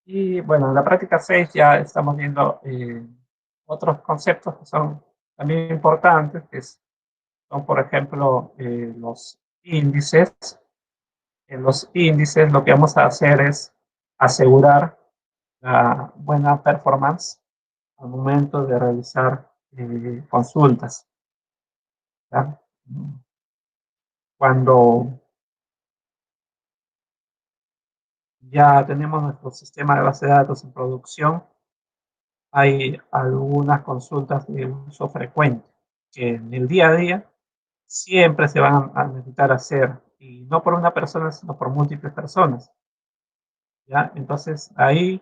Y bueno, en la práctica 6 ya estamos viendo otros conceptos que son también importantes, que son, por ejemplo, los índices. En los índices lo que vamos a hacer es asegurar la buena performance al momento de realizar consultas. ¿Ya? Cuando ya tenemos nuestro sistema de base de datos en producción, hay algunas consultas de uso frecuente que en el día a día siempre se van a necesitar hacer, y no por una persona, sino por múltiples personas. ¿Ya? Entonces ahí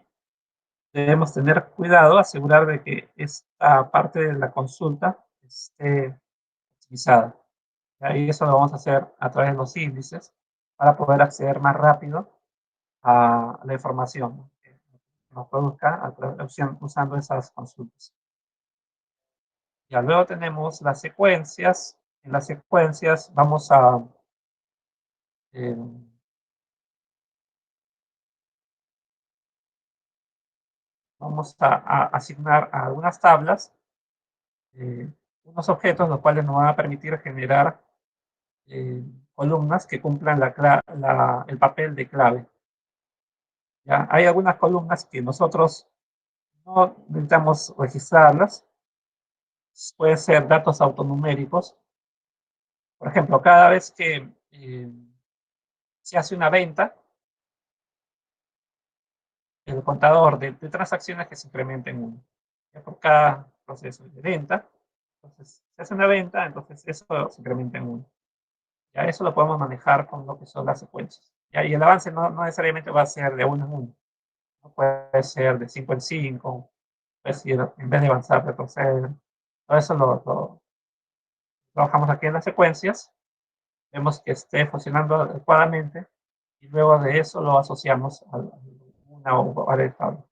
debemos tener cuidado, asegurar de que esta parte de la consulta esté optimizada. ¿Ya? Y eso lo vamos a hacer a través de los índices para poder acceder más rápido a la información, ¿no?, que nos produzca usando esas consultas. Ya luego tenemos las secuencias. En las secuencias eh, vamos a asignar a algunas tablas eh, unos objetos los cuales nos van a permitir generar eh, columnas que cumplan el papel de clave. ¿Ya? Hay algunas columnas que nosotros no necesitamos registrarlas, pueden ser datos autonuméricos. Por ejemplo, cada vez que se hace una venta, el contador de transacciones que se incrementa en 1. por cada proceso de venta. Entonces, se hace una venta, entonces eso se incrementa en 1. Ya eso lo podemos manejar con lo que son las secuencias. ¿Ya? Y el avance no necesariamente va a ser de 1 en 1. ¿No? Puede ser de 5 en 5, puede ser, en vez de avanzar, retroceder. Todo eso lo trabajamos aquí en las secuencias, vemos que esté funcionando adecuadamente y luego de eso lo asociamos a una o varias tablas.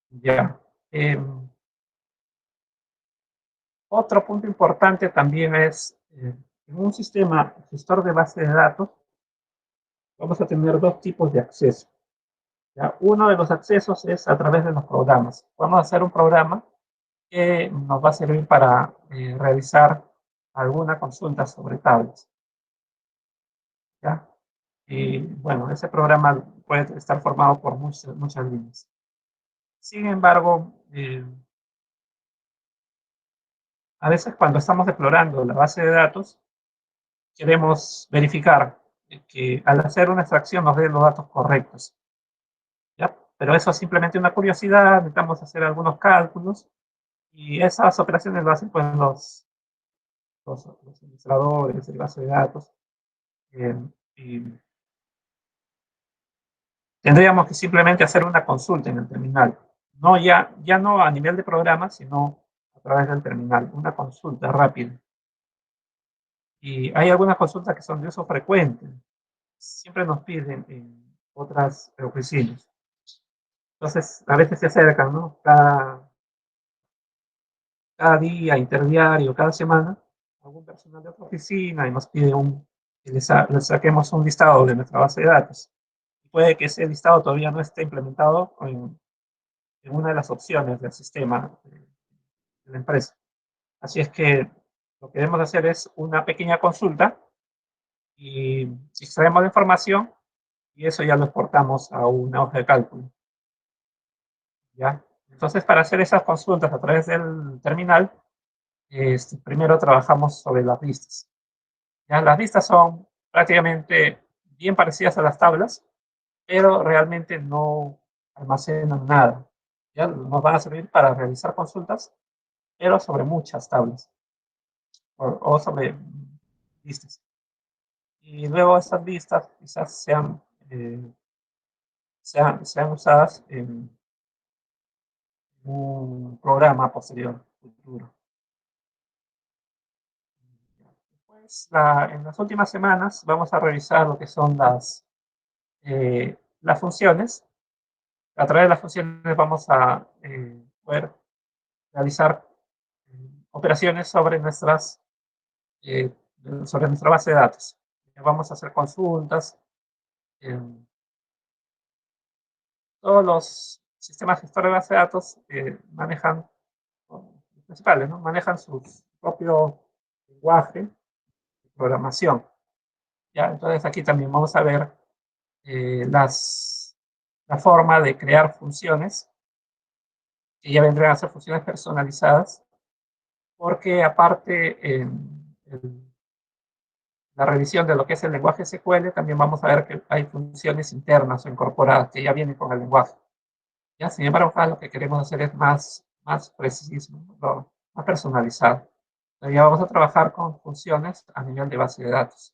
Ya. Otro punto importante también es, en un sistema gestor de base de datos, vamos a tener dos tipos de acceso. ¿Ya? Uno de los accesos es a través de los programas. Vamos a hacer un programa que nos va a servir para realizar alguna consulta sobre tablas. ¿Ya? Y bueno, ese programa puede estar formado por muchas líneas. Sin embargo, a veces cuando estamos explorando la base de datos, queremos verificar que al hacer una extracción nos dé los datos correctos. ¿Ya? Pero eso es simplemente una curiosidad, necesitamos hacer algunos cálculos y esas operaciones lo hacen pues, los administradores de base de datos. Y tendríamos que simplemente hacer una consulta en el terminal. No, ya no a nivel de programa, sino a través del terminal, una consulta rápida. Y hay algunas consultas que son de uso frecuente. Siempre nos piden en otras oficinas. Entonces, a veces se acercan, ¿no? Cada día, interdiario, cada semana, algún personal de otra oficina y nos pide que les saquemos un listado de nuestra base de datos. Puede que ese listado todavía no esté implementado en una de las opciones del sistema de la empresa. Así es que lo que debemos hacer es una pequeña consulta y extraemos la información y eso ya lo exportamos a una hoja de cálculo. ¿Ya? Entonces, para hacer esas consultas a través del terminal, primero trabajamos sobre las listas. ¿Ya? Las listas son prácticamente bien parecidas a las tablas, pero realmente no almacenan nada. ¿Ya? Nos van a servir para realizar consultas, pero sobre muchas tablas o sobre listas. Y luego esas listas quizás sean usadas en un programa posterior, futuro. Pues en las últimas semanas vamos a revisar lo que son las funciones. A través de las funciones vamos a poder realizar operaciones eh, sobre nuestra base de datos. Vamos a hacer consultas. Todos los sistemas gestores de base de datos manejan, los principales, ¿no? Manejan su propio lenguaje de programación. ¿Ya? Entonces aquí también vamos a ver la forma de crear funciones que ya vendrán a ser funciones personalizadas, porque aparte la revisión de lo que es el lenguaje SQL, también vamos a ver que hay funciones internas o incorporadas que ya vienen con el lenguaje. ¿Ya? Sin embargo, acá lo que queremos hacer es más preciso, más personalizado. Entonces, ya vamos a trabajar con funciones a nivel de base de datos.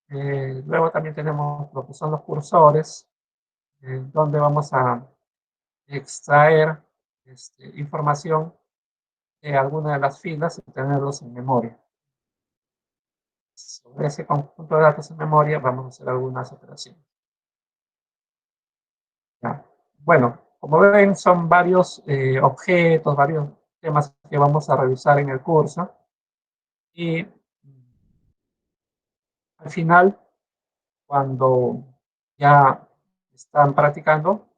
Luego también tenemos lo que son los cursores, donde vamos a extraer información de alguna de las filas y tenerlos en memoria. Sobre ese conjunto de datos en memoria vamos a hacer algunas operaciones. ¿Ya? Bueno, como ven, son varios objetos, varios temas que vamos a revisar en el curso. Y al final, cuando ya están practicando,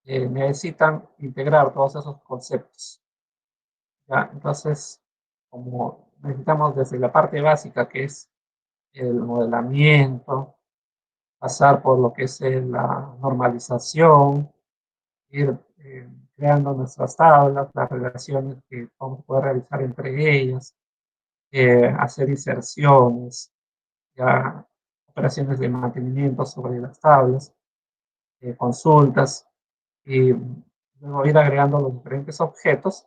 necesitan integrar todos esos conceptos. ¿Ya? Entonces, como necesitamos desde la parte básica, que es el modelamiento, pasar por lo que es la normalización, ir creando nuestras tablas, las relaciones que vamos a poder realizar entre ellas, hacer inserciones, ya, operaciones de mantenimiento sobre las tablas, consultas. y luego ir agregando los diferentes objetos.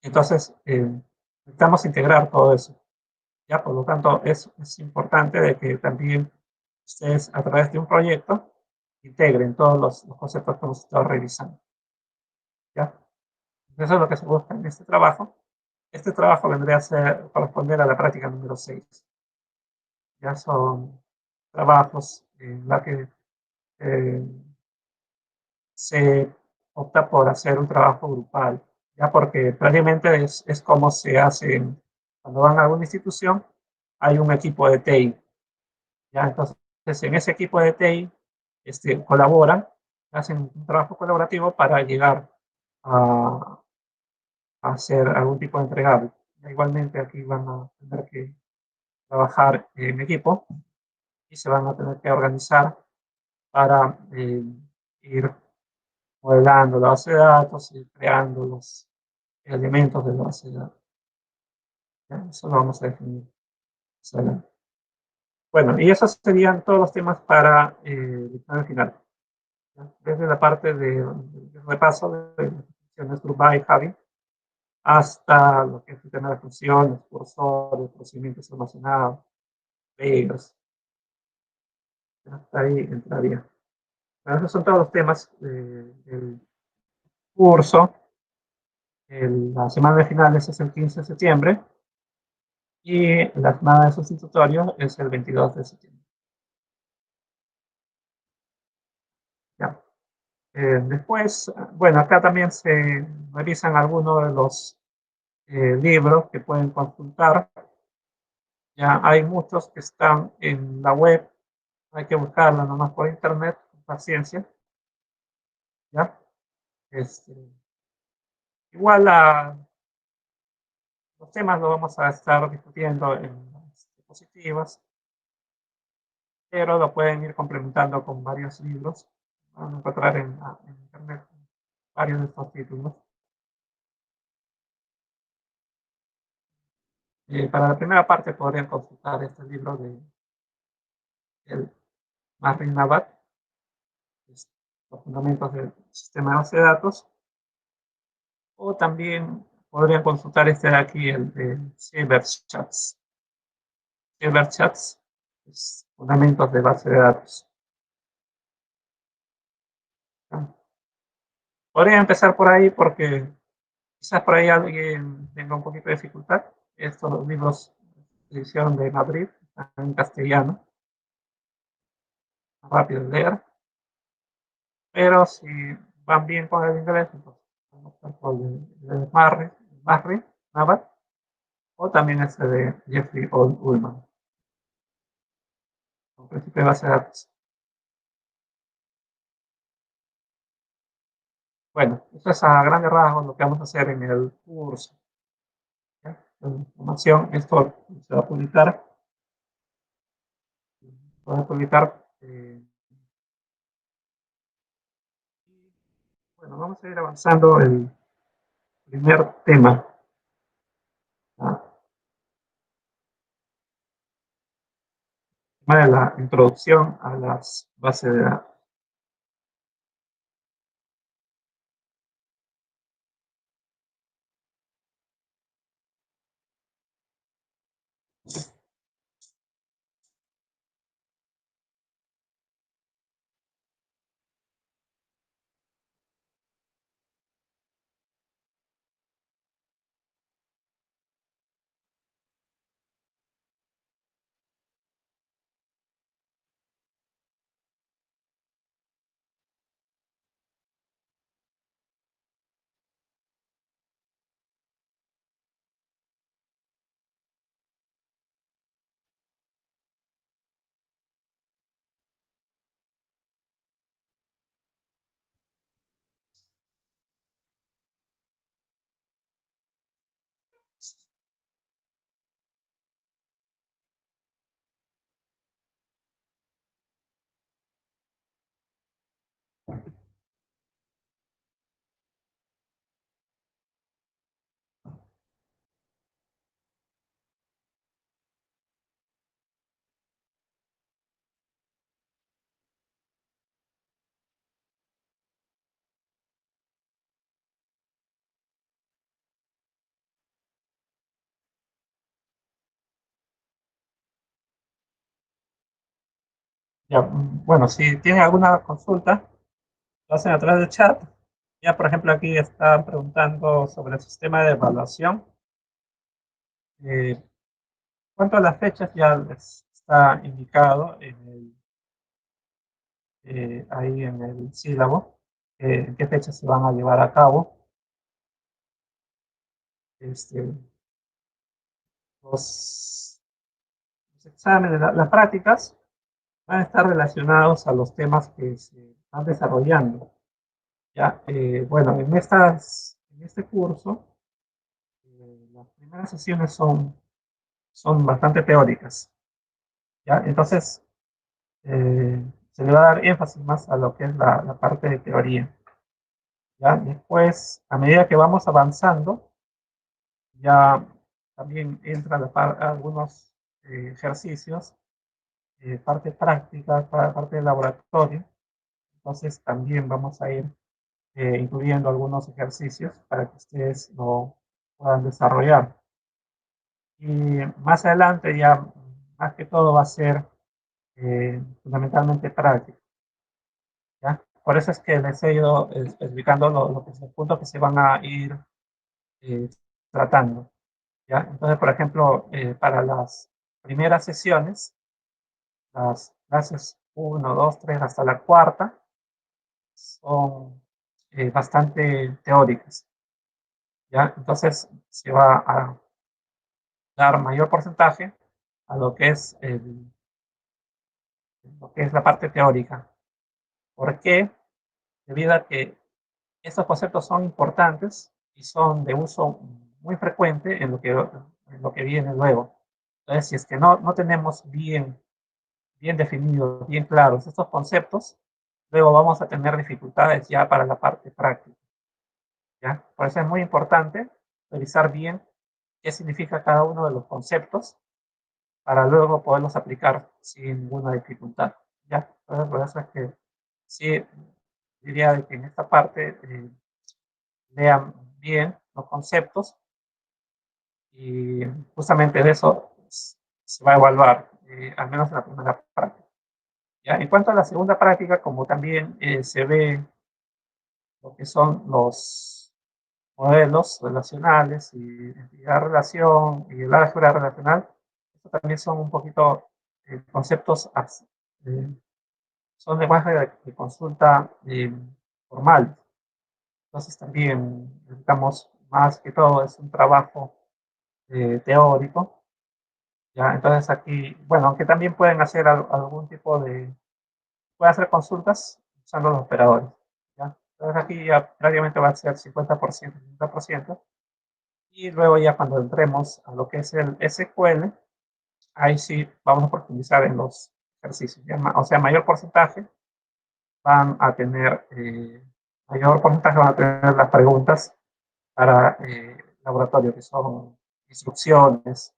Entonces, necesitamos integrar todo eso. Ya, por lo tanto, es importante de que también ustedes a través de un proyecto integren todos los conceptos que hemos estado revisando. ¿Ya? Eso es lo que se busca en este trabajo. Este trabajo vendría a ser, corresponder a la práctica número 6. Ya son trabajos en la que eh, se opta por hacer un trabajo grupal, ya porque prácticamente es como se hace cuando van a alguna institución, hay un equipo de TI, ya entonces en ese equipo de TI colaboran, hacen un trabajo colaborativo para llegar a, a hacer algún tipo de entregable. Igualmente aquí van a tener que trabajar en equipo y se van a tener que organizar para ir modelando la base de datos y creando los elementos de la base de datos. ¿Ya? Eso lo vamos a definir más adelante. Bueno, y esos serían todos los temas para el examen final. ¿Ya? Desde la parte de repaso de funciones Group by Javi hasta lo que es el tema de funciones, cursores, procedimientos almacenados, reglas. Hasta ahí entraría. Bueno, esos son todos los temas del curso. La semana de finales es el 15 de septiembre y la semana de sustitutorio es el 22 de septiembre. ¿Ya? Después, bueno, acá también se revisan algunos de los libros que pueden consultar. Ya hay muchos que están en la web, hay que buscarla nomás por internet, con paciencia. ¿Ya? Este, igual los temas los vamos a estar discutiendo en las diapositivas, pero lo pueden ir complementando con varios libros. Van a encontrar en internet varios de estos títulos. Para la primera parte podrían consultar este libro de el Marvin Navat, los fundamentos del sistema de base de datos, o también podrían consultar este de aquí, el de Cyberchats. Cyberchats, fundamentos de base de datos. ¿No? Podría empezar por ahí porque quizás por ahí alguien tenga un poquito de dificultad. Estos libros de edición de Madrid están en castellano, rápido de leer, pero si van bien con el inglés, entonces vamos a estar por el Marri, Navat, o también ese de Jeffrey Ullman, con principio de base de datos. Bueno, eso es a grandes rasgos lo que vamos a hacer en el curso. ¿Ya? La información, esto se va a publicar. Bueno, vamos a ir avanzando el primer tema. ¿Ya? El tema de la introducción a las bases de datos. Ya, bueno, si tienen alguna consulta, lo hacen a través del chat. Ya, por ejemplo, aquí están preguntando sobre el sistema de evaluación. Eh, Cuanto a las fechas, ya les está indicado ahí en el sílabo en qué fechas se van a llevar a cabo. Este, los, los exámenes, las prácticas van a estar relacionados a los temas que se van desarrollando. ¿Ya? Bueno, en este curso, las primeras sesiones son bastante teóricas. ¿Ya? Entonces, se le va a dar énfasis más a lo que es la parte de teoría. ¿Ya? Después, a medida que vamos avanzando, ya también entra algunos ejercicios, parte práctica, parte de laboratorio. Entonces, también vamos a ir incluyendo algunos ejercicios para que ustedes lo puedan desarrollar. Y más adelante ya, más que todo, va a ser fundamentalmente práctico. ¿Ya? Por eso es que les he ido especificando lo que es el punto que se van a ir eh, tratando. ¿Ya? Entonces, por ejemplo, para las primeras sesiones, las clases uno 2 3 hasta la cuarta, son bastante teóricas. ¿Ya? Entonces, se va a dar mayor porcentaje a lo que es la parte teórica. ¿Por qué? Debido a que estos conceptos son importantes y son de uso muy frecuente en lo que viene luego. Entonces, si es que no tenemos bien definidos, bien claros estos conceptos, luego vamos a tener dificultades ya para la parte práctica. ¿Ya? Por eso es muy importante revisar bien qué significa cada uno de los conceptos para luego poderlos aplicar sin ninguna dificultad. ¿Ya? Entonces, por eso es que sí diría de que en esta parte lean bien los conceptos y justamente de eso se va a evaluar, al menos en la primera práctica. ¿Ya? En cuanto a la segunda práctica, como también se ve lo que son los modelos relacionales y la relación y el álgebra relacional, esto también son un poquito conceptos, eh, son lenguaje de consulta formal. Entonces también necesitamos más que todo es un trabajo teórico. ¿Ya? Entonces aquí, bueno, aunque también pueden hacer algún tipo pueden hacer consultas usando los operadores. ¿Ya? Entonces aquí ya prácticamente va a ser 50%, 50%. Y luego ya cuando entremos a lo que es el SQL, ahí sí vamos a profundizar en los ejercicios. ¿Ya? O sea, van a tener, mayor porcentaje van a tener las preguntas para laboratorio, que son instrucciones,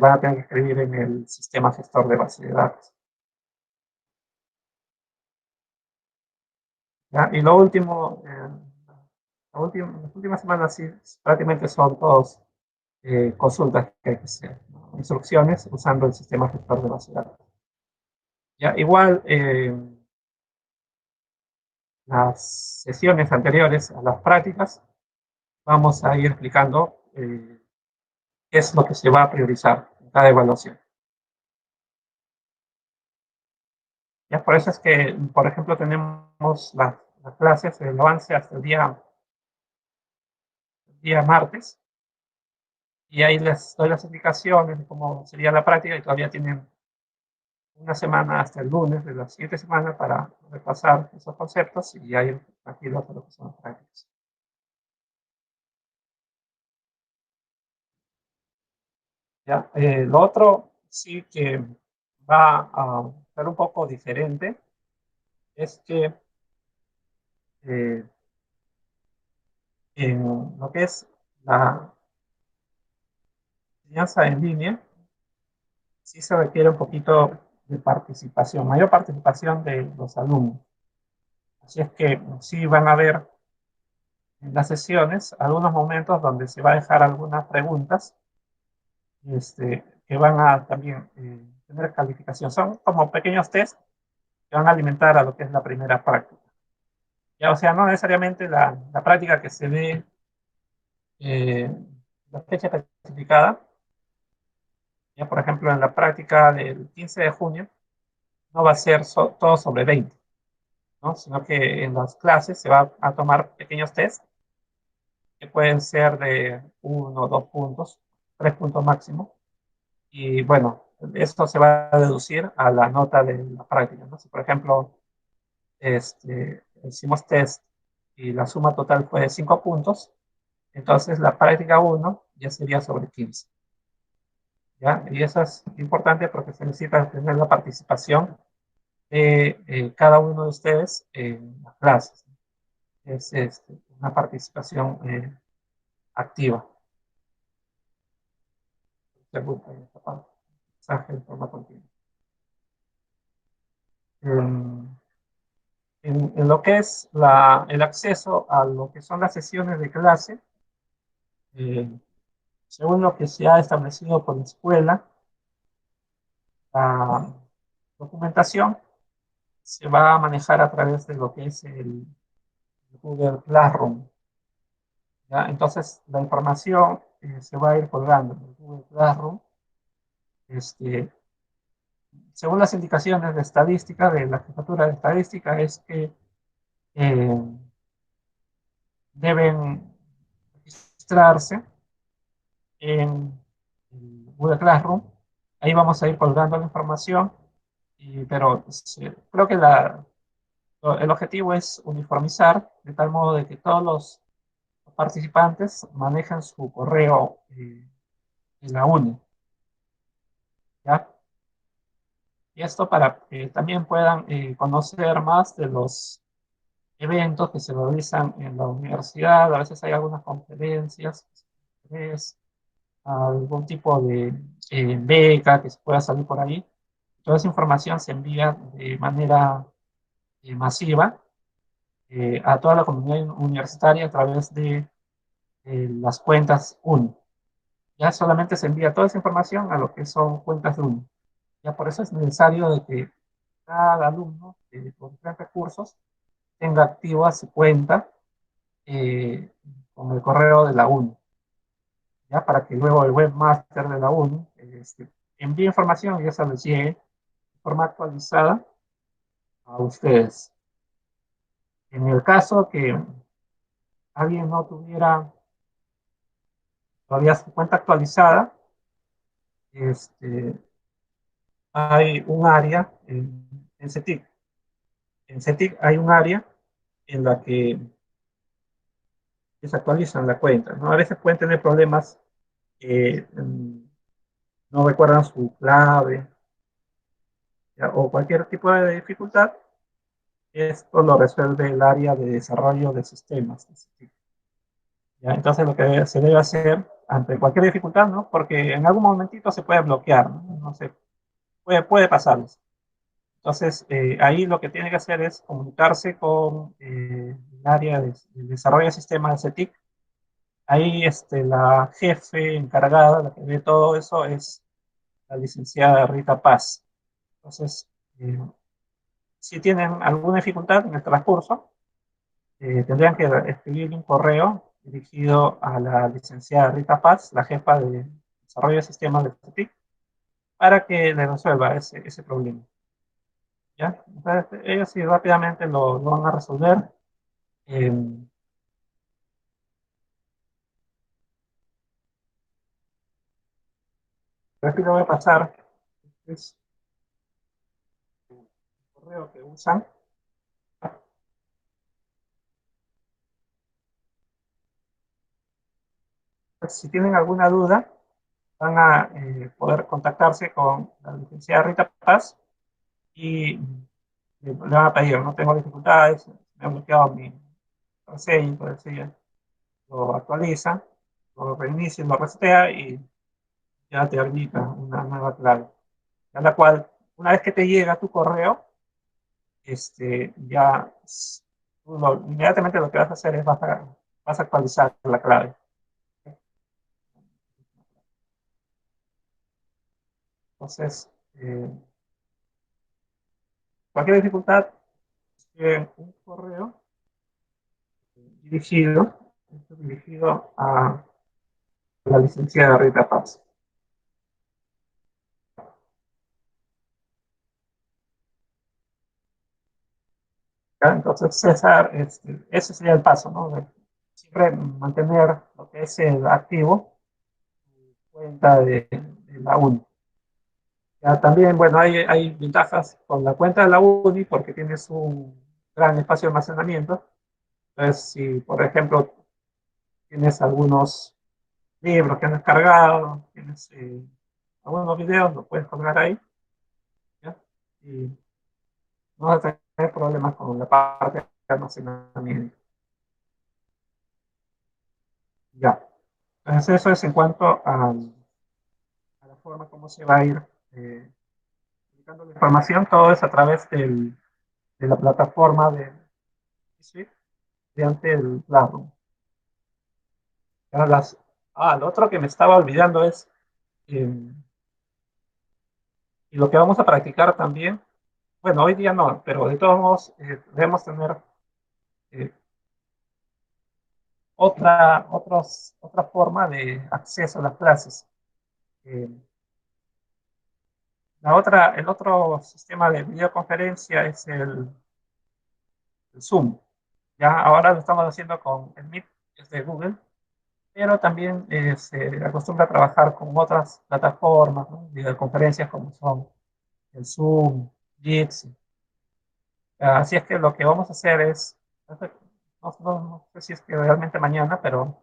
van a tener que escribir en el sistema gestor de base de datos. ¿Ya? Y lo último, las últimas semanas sí, prácticamente son todos consultas que hay que hacer, ¿no? Instrucciones usando el sistema gestor de base de datos. ¿Ya? Igual, las sesiones anteriores a las prácticas, vamos a ir explicando qué es lo que se va a priorizar en cada evaluación. Ya por eso es que, por ejemplo, tenemos las clases, el avance hasta el día martes, y ahí les doy las indicaciones de cómo sería la práctica y todavía tienen una semana hasta el lunes de la siguiente semana para repasar esos conceptos y ya ir tranquilos a lo que son las prácticas. ¿Ya? Lo otro sí que va a ser un poco diferente es que eh, en lo que es la enseñanza en línea, sí se requiere un poquito de participación, mayor participación de los alumnos. Así es que sí van a haber en las sesiones algunos momentos donde se va a dejar algunas preguntas que van a también tener calificación. Son como pequeños test que van a alimentar a lo que es la primera práctica. Ya, o sea, no necesariamente la práctica que se ve eh, la fecha especificada, ya por ejemplo en la práctica del 15 de junio, no va a ser todo sobre 20, ¿no? Sino que en las clases se va a tomar pequeños tests que pueden ser de 1 o 2 puntos, 3 puntos máximo, y bueno, esto se va a deducir a la nota de la práctica, ¿no? Si por ejemplo hicimos test y la suma total fue de 5 puntos, entonces la práctica uno ya sería sobre 15. ¿Ya? Y eso es importante porque se necesita tener la participación de cada uno de ustedes en las clases. Es una participación activa. Mensaje de forma continua. En, en lo que es el acceso a lo que son las sesiones de clase, eh, según lo que se ha establecido por la escuela, la documentación se va a manejar a través de lo que es el Google Classroom. ¿Ya? Entonces, la información se va a ir colgando en el Google Classroom. Este, según las indicaciones de estadística, de la jefatura de estadística, es que eh, deben registrarse en Google Classroom. Ahí vamos a ir colgando la información, pero creo que el objetivo es uniformizar de tal modo de que todos los participantes manejan su correo en la UNI, ¿ya? Y esto para que también puedan conocer más de los eventos que se realizan en la universidad. A veces hay algunas conferencias, algún tipo de beca que se pueda salir por ahí. Toda esa información se envía de manera masiva a toda la comunidad universitaria a través de las cuentas UNI. Ya solamente se envía toda esa información a lo que son cuentas de UNI. Ya por eso es necesario de que cada alumno de los diferentes cursos tenga activa su cuenta eh, con el correo de la UNI, ya para que luego el webmaster de la UNI envíe información y esa les llegue de forma actualizada a ustedes. En el caso que alguien no tuviera todavía su cuenta actualizada, este, hay un área en CETIC. En CETIC hay un área en la que se actualizan la cuenta, ¿no? A veces pueden tener problemas, no recuerdan su clave, ¿ya? O cualquier tipo de dificultad. Esto lo resuelve el área de desarrollo de sistemas. ¿Ya? Entonces lo que se debe hacer ante cualquier dificultad, ¿no? Porque en algún momentito se puede bloquear, ¿no? No sé, puede pasarles. Entonces, ahí lo que tiene que hacer es comunicarse con el área de desarrollo de sistemas de CETIC. Ahí la jefe encargada, la que ve todo eso, es la licenciada Rita Paz. Entonces, si tienen alguna dificultad en el transcurso, tendrían que escribir un correo dirigido a la licenciada Rita Paz, la jefa de desarrollo de sistemas de CETIC, para que le resuelva ese problema. ¿Ya? Entonces, ellos sí rápidamente lo van a resolver. Eh, Aquí lo voy a pasar. Es el correo que usan. Si tienen alguna duda, van a poder contactarse con la licenciada Rita Paz y le van a pedir, no tengo dificultades, me han bloqueado mi reseña, entonces ella lo actualiza, lo reinicia, lo resetea y ya te habilita una nueva clave. A la cual, una vez que te llega tu correo, ya inmediatamente lo que vas a hacer es vas a actualizar la clave. Entonces, cualquier dificultad, escriben un correo dirigido, dirigido a la licenciada Rita Paz. ¿Ya? Entonces, César, ese sería el paso, ¿no? De siempre mantener lo que es el activo, cuenta de la UNI. Ya, también, bueno, hay ventajas con la cuenta de la UNI porque tienes un gran espacio de almacenamiento. Entonces, si, por ejemplo, tienes algunos libros que han descargado, tienes algunos videos, lo puedes colgar ahí, ¿ya? Y no vas a tener problemas con la parte de almacenamiento. Ya. Entonces, eso es en cuanto a la forma como se va a ir eh, publicando la información. Todo es a través de la plataforma de G Suite mediante el Classroom. Las, lo otro que me estaba olvidando es, eh, y lo que vamos a practicar también, bueno, hoy día no, pero de todos modos debemos tener eh, otra forma de acceso a las clases. Eh, el otro sistema de videoconferencia es el Zoom. Ya ahora lo estamos haciendo con el Meet, que es de Google, pero también se acostumbra a trabajar con otras plataformas, ¿no? Videoconferencias como son el Zoom, Jitsi. Así es que lo que vamos a hacer es, no sé si es que realmente mañana, pero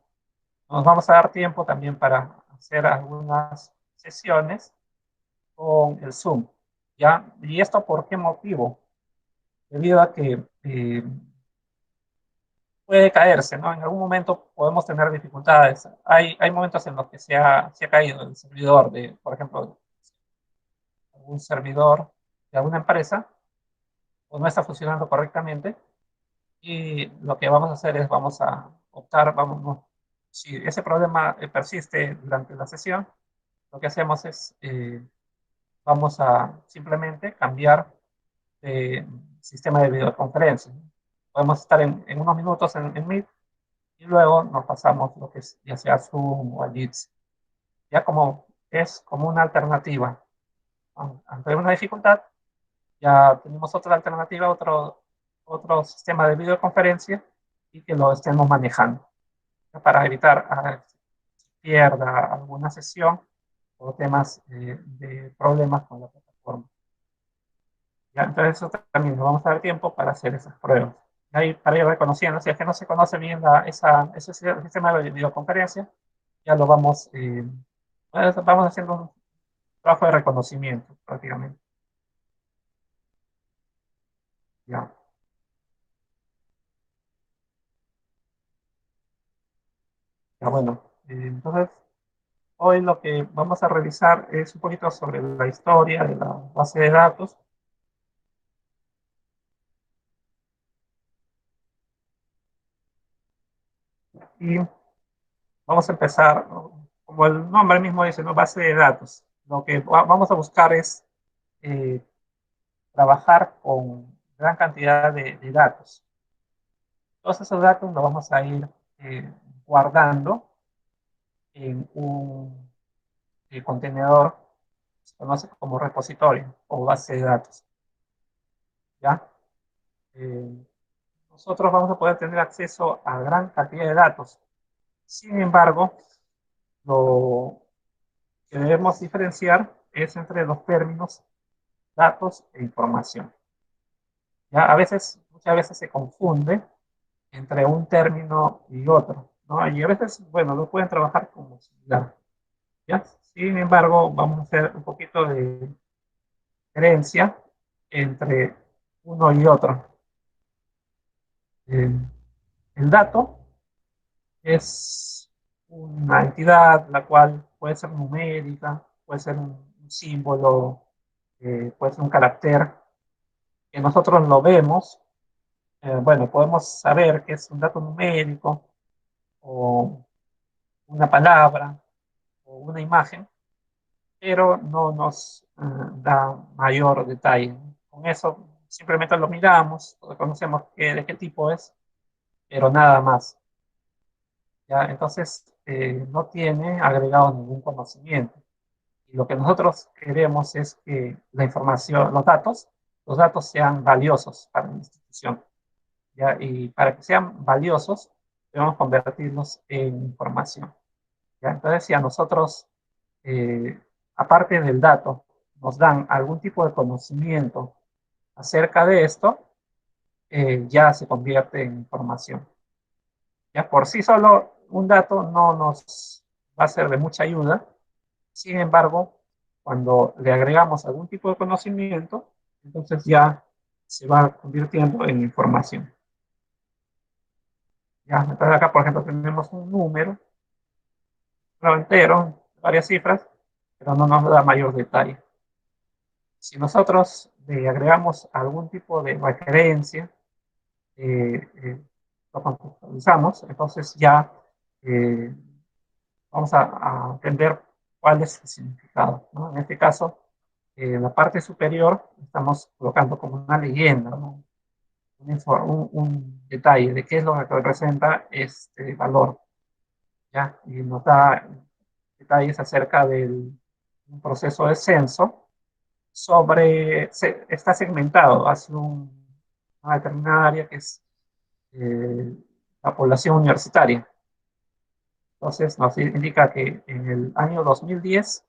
nos vamos a dar tiempo también para hacer algunas sesiones con el Zoom. ¿Ya? ¿Y esto por qué motivo? Debido a que puede caerse, ¿no? En algún momento podemos tener dificultades. Hay momentos en los que se ha caído el servidor de, por ejemplo, algún servidor de alguna empresa o no está funcionando correctamente. Y lo que vamos a hacer es vamos a optar, vamos, no, si ese problema persiste durante la sesión, lo que hacemos es vamos a simplemente cambiar de sistema de videoconferencia. Podemos estar en unos minutos en Meet y luego nos pasamos lo que es ya sea Zoom o Jitsi. Ya como es como una alternativa ante una dificultad, ya tenemos otra alternativa, otro sistema de videoconferencia y que lo estemos manejando para evitar que pierda alguna sesión o temas de problemas con la plataforma. Ya, entonces eso también nos vamos a dar tiempo para hacer esas pruebas. Ahí, para ir reconociendo, si es que no se conoce bien ese sistema de videoconferencia, ya lo vamos haciendo un trabajo de reconocimiento prácticamente. Ya, ya bueno. Entonces, hoy lo que vamos a revisar es un poquito sobre la historia de la base de datos y vamos a empezar, ¿no? Como el nombre mismo dice, ¿no? Base de datos. Lo que vamos a buscar es eh, trabajar con gran cantidad de datos. Todos esos datos los vamos a ir guardando en un contenedor que se conoce como repositorio o base de datos. ¿Ya? Eh, Nosotros vamos a poder tener acceso a gran cantidad de datos. Sin embargo, lo que debemos diferenciar es entre los términos datos e información. ¿Ya? Muchas veces se confunde entre un término y otro, ¿no? Y a veces, bueno, lo pueden trabajar como similar, ¿ya? Sin embargo, vamos a hacer un poquito de diferencia entre uno y otro. Eh, el dato es una entidad la cual puede ser numérica, puede ser un símbolo, puede ser un carácter que nosotros lo vemos. Bueno, podemos saber que es un dato numérico o una palabra o una imagen, pero no nos da mayor detalle. Con eso simplemente lo miramos, reconocemos de qué tipo es, pero nada más. ¿Ya? Entonces, no tiene agregado ningún conocimiento. Y lo que nosotros queremos es que la información, los datos sean valiosos para la institución. ¿Ya? Y para que sean valiosos, debemos convertirlos en información. ¿Ya? Entonces, si a nosotros, eh, aparte del dato, nos dan algún tipo de conocimiento acerca de esto, ya se convierte en información. Ya por sí solo un dato no nos va a ser de mucha ayuda. Sin embargo, cuando le agregamos algún tipo de conocimiento, entonces ya se va convirtiendo en información. ¿Ya? Entonces acá, por ejemplo, tenemos un número entero, varias cifras, pero no nos da mayor detalle. Si nosotros le agregamos algún tipo de referencia, lo contextualizamos, entonces ya eh, vamos a entender cuál es el significado, ¿no? En este caso, en la parte superior estamos colocando como una leyenda, ¿no? Un detalle de qué es lo que representa este valor, ¿ya? Y nos da detalles acerca del un proceso de censo está segmentado hacia una determinada área que es la población universitaria. Entonces nos indica que en el año 2010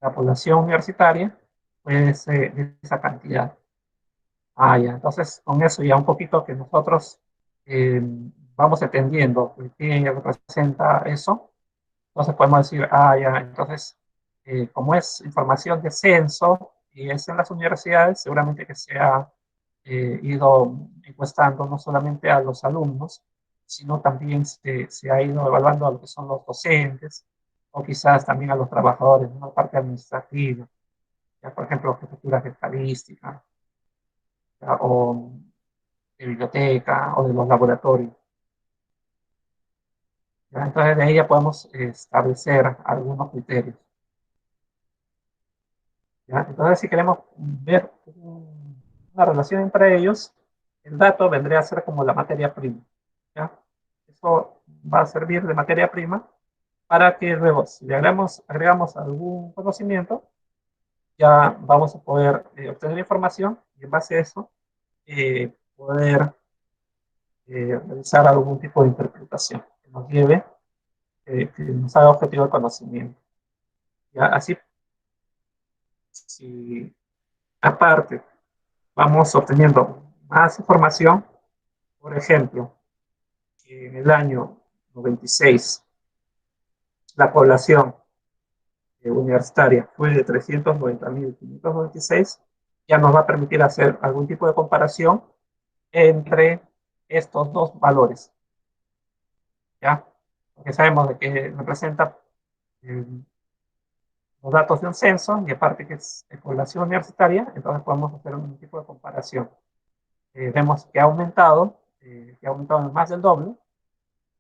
la población universitaria pues de esa cantidad. Ah, ya. Entonces con eso ya un poquito que nosotros eh, vamos entendiendo qué representa eso. Entonces podemos decir, ah, ya, entonces como es información de censo y es en las universidades, seguramente que se ha ido encuestando no solamente a los alumnos, sino también se ha ido evaluando a lo que son los docentes o quizás también a los trabajadores, ¿no? La parte administrativa, ya, por ejemplo, arquitectura estadística, ya, o de biblioteca o de los laboratorios. ¿Ya? Entonces de ahí ya podemos establecer algunos criterios. ¿Ya? Entonces si queremos ver una relación entre ellos, el dato vendría a ser como la materia prima. ¿Ya? Eso va a servir de materia prima para que luego, si le agregamos algún conocimiento, ya vamos a poder obtener información y en base a eso poder realizar algún tipo de interpretación que nos lleve, que nos haga objetivo el conocimiento. ¿Ya? Así, si aparte vamos obteniendo más información, por ejemplo, en el año 96 la población universitaria fue de 390.596, ya nos va a permitir hacer algún tipo de comparación entre estos dos valores, ¿ya? Porque sabemos de que representa eh, los datos de un censo y aparte que es de población universitaria, entonces podemos hacer un tipo de comparación. Vemos que ha aumentado en más del doble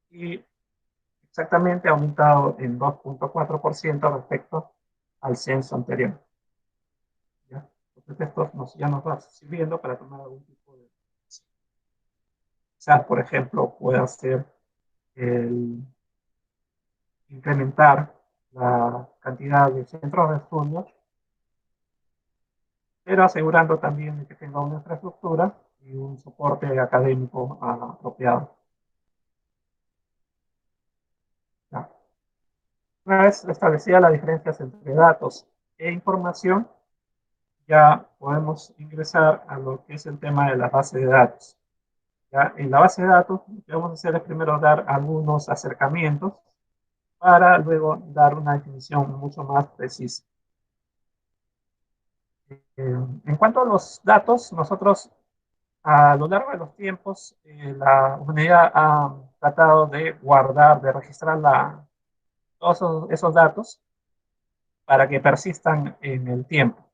y exactamente ha aumentado en 2,4% respecto al censo anterior. ¿Ya? Entonces esto ya nos va sirviendo para tomar algún tipo de decisión. Quizás, por ejemplo, puede ser el incrementar la cantidad de centros de estudios, pero asegurando también de que tenga una infraestructura y un soporte académico apropiado. ¿Ya? Una vez establecida la diferencia entre datos e información, ya podemos ingresar a lo que es el tema de la base de datos. ¿Ya? En la base de datos, lo que vamos a hacer es primero dar algunos acercamientos para luego dar una definición mucho más precisa. En cuanto a los datos, nosotros a lo largo de los tiempos, la humanidad ha tratado de guardar, de registrar todos esos datos para que persistan en el tiempo.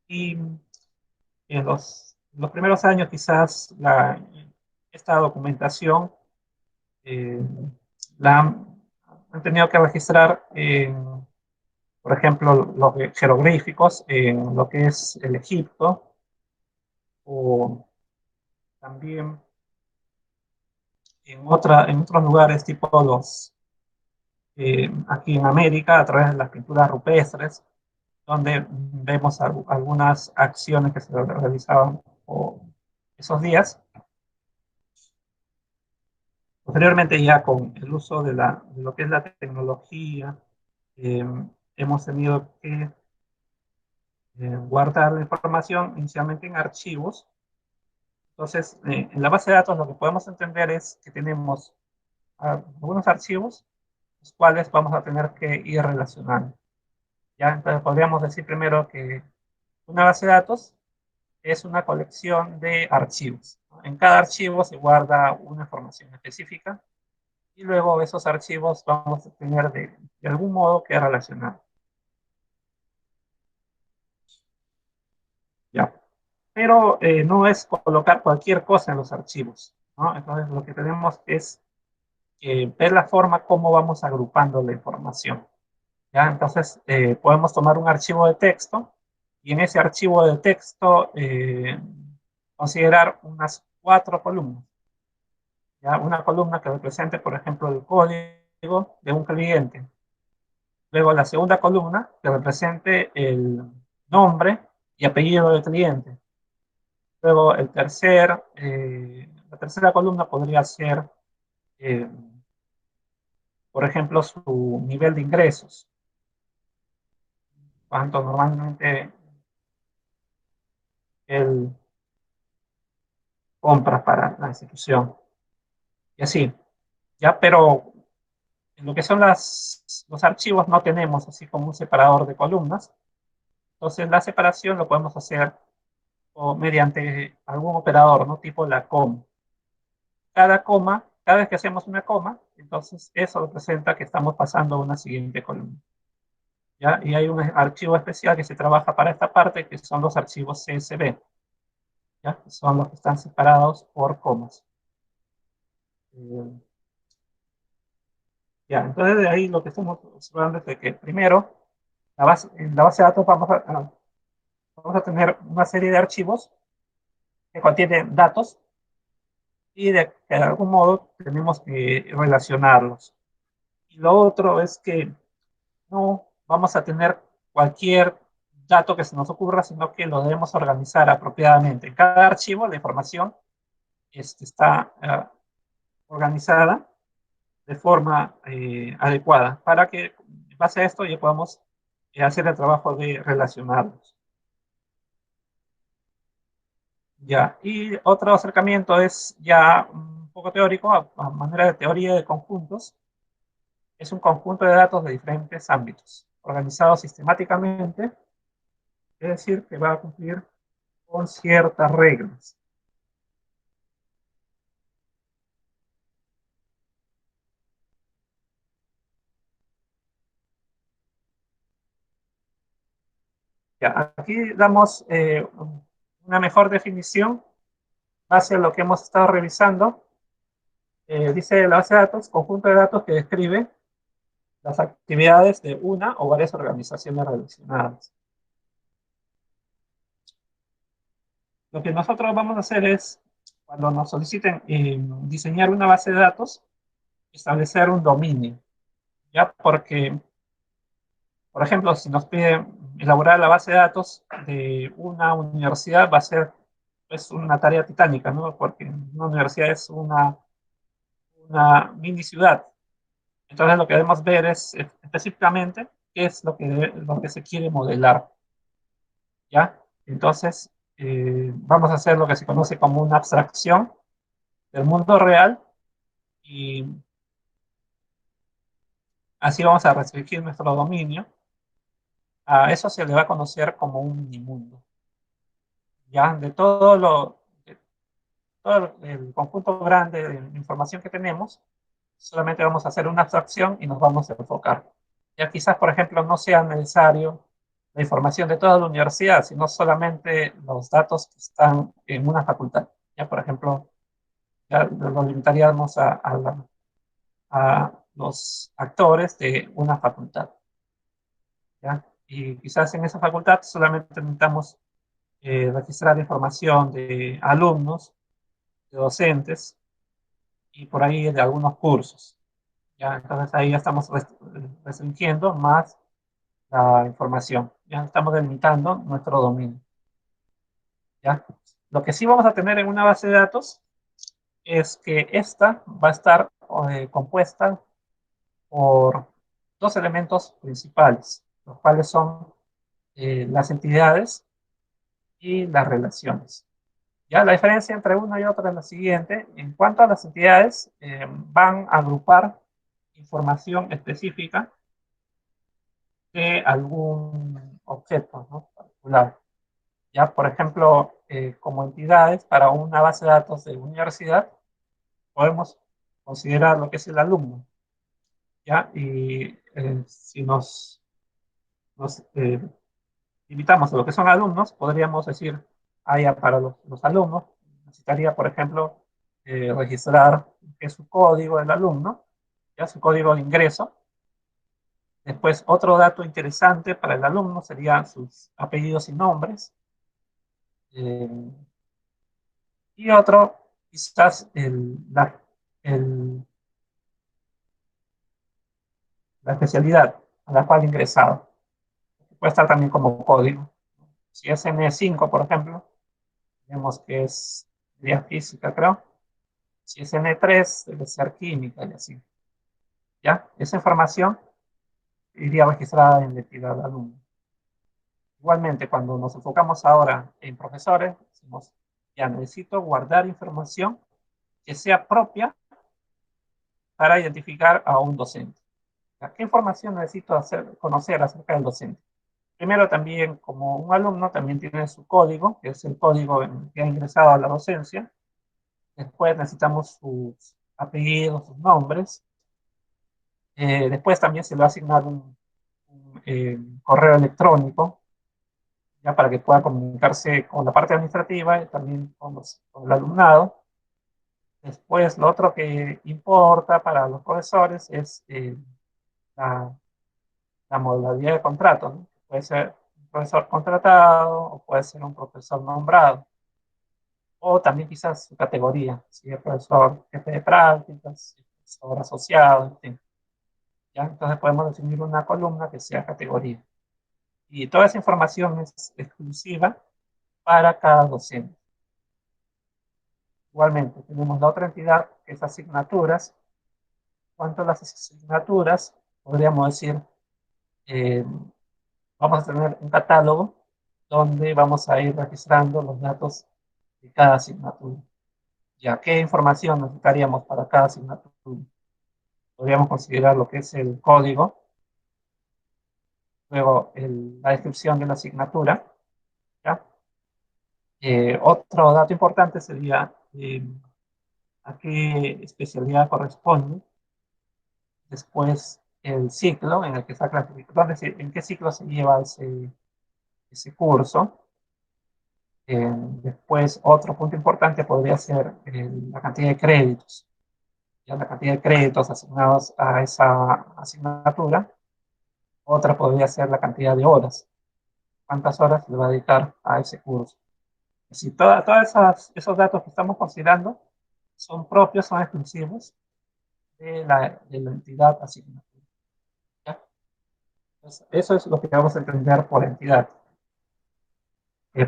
Y en los primeros años quizás esta documentación eh, la han tenido que registrar por ejemplo, los jeroglíficos en lo que es el Egipto, o también en otros lugares tipo aquí en América, a través de las pinturas rupestres, donde vemos algunas acciones que se realizaban esos días. Posteriormente, ya con el uso de lo que es la tecnología, eh, hemos tenido que guardar la información inicialmente en archivos. Entonces, en la base de datos lo que podemos entender es que tenemos algunos archivos, los cuales vamos a tener que ir relacionando. ¿Ya? Entonces, podríamos decir primero que una base de datos es una colección de archivos, ¿no? En cada archivo se guarda una información específica y luego esos archivos vamos a tener de algún modo que relacionar. ¿Ya? Pero no es colocar cualquier cosa en los archivos, ¿no? Entonces lo que tenemos es ver la forma como vamos agrupando la información. ¿Ya? Entonces podemos tomar un archivo de texto y en ese archivo de texto considerar unas 4 columnas. ¿Ya? Una columna que represente, por ejemplo, el código de un cliente. Luego la segunda columna que represente el nombre y apellido del cliente. Luego la tercera columna podría ser, eh, por ejemplo, su nivel de ingresos, cuánto normalmente él compra para la institución. Y así, ya, pero en lo que son los archivos no tenemos así como un separador de columnas. Entonces la separación lo podemos hacer o mediante algún operador, ¿no? Tipo la coma. Cada vez que hacemos una coma, entonces eso representa que estamos pasando a una siguiente columna. ¿Ya? Y hay un archivo especial que se trabaja para esta parte, que son los archivos CSV, ¿ya? Que son los que están separados por comas. Eh, ya, entonces de ahí lo que estamos observando es de que primero, en la base de datos vamos a tener una serie de archivos que contienen datos y de algún modo tenemos que relacionarlos. Y lo otro es que no vamos a tener cualquier dato que se nos ocurra, sino que lo debemos organizar apropiadamente. En cada archivo la información está organizada de forma adecuada para que en base a esto ya podamos hacer el trabajo de relacionarlos. Ya. Y otro acercamiento es ya un poco teórico, a manera de teoría de conjuntos. Es un conjunto de datos de diferentes ámbitos, organizados sistemáticamente, es decir, que va a cumplir con ciertas reglas. Ya, aquí damos una mejor definición base a lo que hemos estado revisando. Dice la base de datos, conjunto de datos que describe las actividades de una o varias organizaciones relacionadas. Lo que nosotros vamos a hacer es, cuando nos soliciten diseñar una base de datos, establecer un dominio, ¿ya? Porque, por ejemplo, si nos piden elaborar la base de datos de una universidad, va a ser pues, una tarea titánica, ¿no? Porque una universidad es una mini ciudad. Entonces, lo que debemos ver es específicamente qué es lo que se quiere modelar, ¿ya? Entonces, vamos a hacer lo que se conoce como una abstracción del mundo real y así vamos a restringir nuestro dominio. A eso se le va a conocer como un minimundo. Ya de todo el conjunto grande de información que tenemos, solamente vamos a hacer una abstracción y nos vamos a enfocar. Ya quizás, por ejemplo, no sea necesario la información de toda la universidad, sino solamente los datos que están en una facultad. Ya, por ejemplo, ya lo limitaríamos a los actores de una facultad. ¿ya? Y quizás en esa facultad solamente necesitamos registrar información de alumnos, de docentes y por ahí de algunos cursos. ¿Ya? Entonces ahí ya estamos restringiendo más la información. Ya estamos delimitando nuestro dominio. ¿Ya? Lo que sí vamos a tener en una base de datos es que esta va a estar compuesta por dos elementos principales, los cuales son las entidades y las relaciones. Ya la diferencia entre una y otra es la siguiente. En cuanto a las entidades, van a agrupar información específica de algún objeto, ¿no?, particular. Ya, por ejemplo, como entidades para una base de datos de universidad, podemos considerar lo que es el alumno. ¿Ya? Y si nos limitamos a lo que son alumnos, podríamos decir, ya para los alumnos, necesitaría, por ejemplo, registrar qué es su código del alumno, ya su código de ingreso. Después, otro dato interesante para el alumno serían sus apellidos y nombres. Eh, y otro, quizás el, la especialidad a la cual ha ingresado. Puede estar también como código. Si es N5, por ejemplo, vemos que es de física, creo. Si es N3, debe ser química y así. ¿Ya? Esa información iría registrada en la entidad de alumno. Igualmente, cuando nos enfocamos ahora en profesores, decimos, ya necesito guardar información que sea propia para identificar a un docente. ¿Qué información necesito conocer acerca del docente? Primero, también como un alumno también tiene su código, que es el código en que ha ingresado a la docencia. Después necesitamos sus apellidos, sus nombres. Después también se le va a asignar un correo electrónico, ya para que pueda comunicarse con la parte administrativa y también con el alumnado. Después, lo otro que importa para los profesores es la, la modalidad de contrato, ¿no? Puede ser un profesor contratado o puede ser un profesor nombrado. O también quizás su categoría, si es profesor jefe de prácticas, si es profesor asociado, en fin. ¿Ya? Entonces podemos definir una columna que sea categoría. Y toda esa información es exclusiva para cada docente. Igualmente, tenemos la otra entidad que es asignaturas. Cuanto a las asignaturas, podríamos decir, eh, vamos a tener un catálogo donde vamos a ir registrando los datos de cada asignatura. Ya, ¿qué información necesitaríamos para cada asignatura? Podríamos considerar lo que es el código, luego la descripción de la asignatura, ¿ya? Otro dato importante sería a qué especialidad corresponde, después el ciclo en el que está clasificado, en qué ciclo se lleva ese curso. Después, otro punto importante podría ser la cantidad de créditos, ya la cantidad de créditos asignados a esa asignatura. Otra podría ser la cantidad de horas, cuántas horas le va a dedicar a ese curso. Si todos esos datos que estamos considerando son propios, son exclusivos de la entidad asignada. ¿Ya? Entonces, eso es lo que vamos a entender por entidad.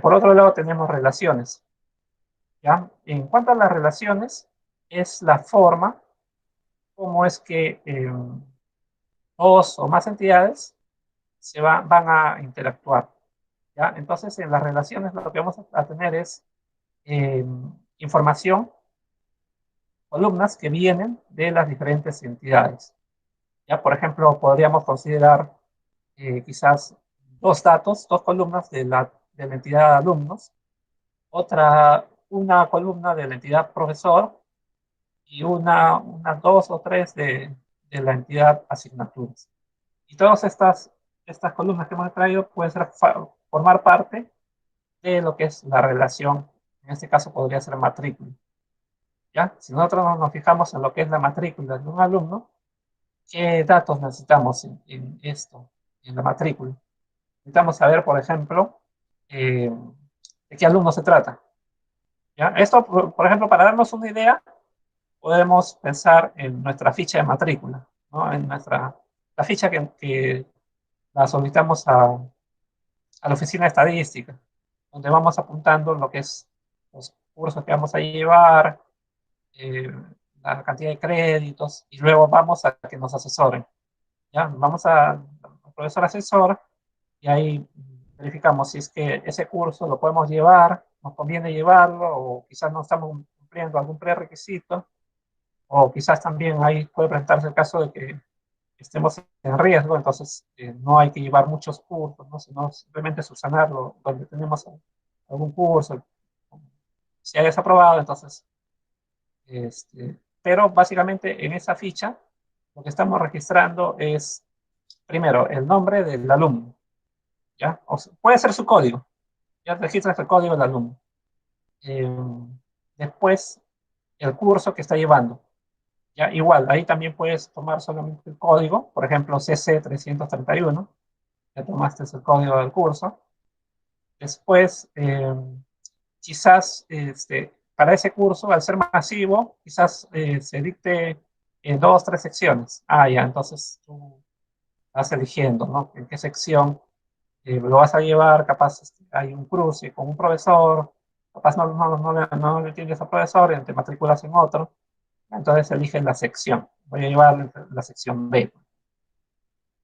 Por otro lado, tenemos relaciones. ¿Ya? En cuanto a las relaciones, es la forma como es que dos o más entidades van a interactuar. ¿Ya? Entonces, en las relaciones lo que vamos a tener es eh, información, columnas que vienen de las diferentes entidades. Ya, por ejemplo, podríamos considerar quizás dos columnas de la entidad alumnos, una columna de la entidad profesor y unas dos o tres de la entidad asignaturas. Y todas estas columnas que hemos traído pueden formar parte de lo que es la relación. En este caso podría ser matrícula. ¿Ya? Si nosotros nos fijamos en lo que es la matrícula de un alumno, ¿qué datos necesitamos en esto? en la matrícula. Necesitamos saber, por ejemplo, de qué alumno se trata. ¿Ya? Esto, por ejemplo, para darnos una idea, podemos pensar en nuestra ficha de matrícula, ¿no? En la ficha que la solicitamos a la oficina de estadística, donde vamos apuntando lo que es los cursos que vamos a llevar, eh, la cantidad de créditos, y luego vamos a que nos asesoren. ¿Ya? Vamos al profesor asesor y ahí verificamos si es que ese curso lo podemos llevar, nos conviene llevarlo, o quizás no estamos cumpliendo algún prerequisito, o quizás también ahí puede presentarse el caso de que estemos en riesgo, entonces no hay que llevar muchos cursos, ¿no? Sino simplemente subsanarlo donde tenemos algún curso, si hay desaprobado, entonces, pero básicamente en esa ficha lo que estamos registrando es, primero, el nombre del alumno, ¿ya? O sea, puede ser su código, ya registras el código del alumno. Eh, Después, el curso que está llevando. Ya, igual, ahí también puedes tomar solamente el código, por ejemplo, CC331, ya tomaste el código del curso. Después, quizás para ese curso, al ser masivo, quizás se dicte en dos, tres secciones. Ah, ya, entonces tú vas eligiendo, ¿no? En qué sección lo vas a llevar, capaz hay un cruce con un profesor, capaz no le tienes al profesor y te matriculas en otro, entonces eligen la sección. Voy a llevar la sección B,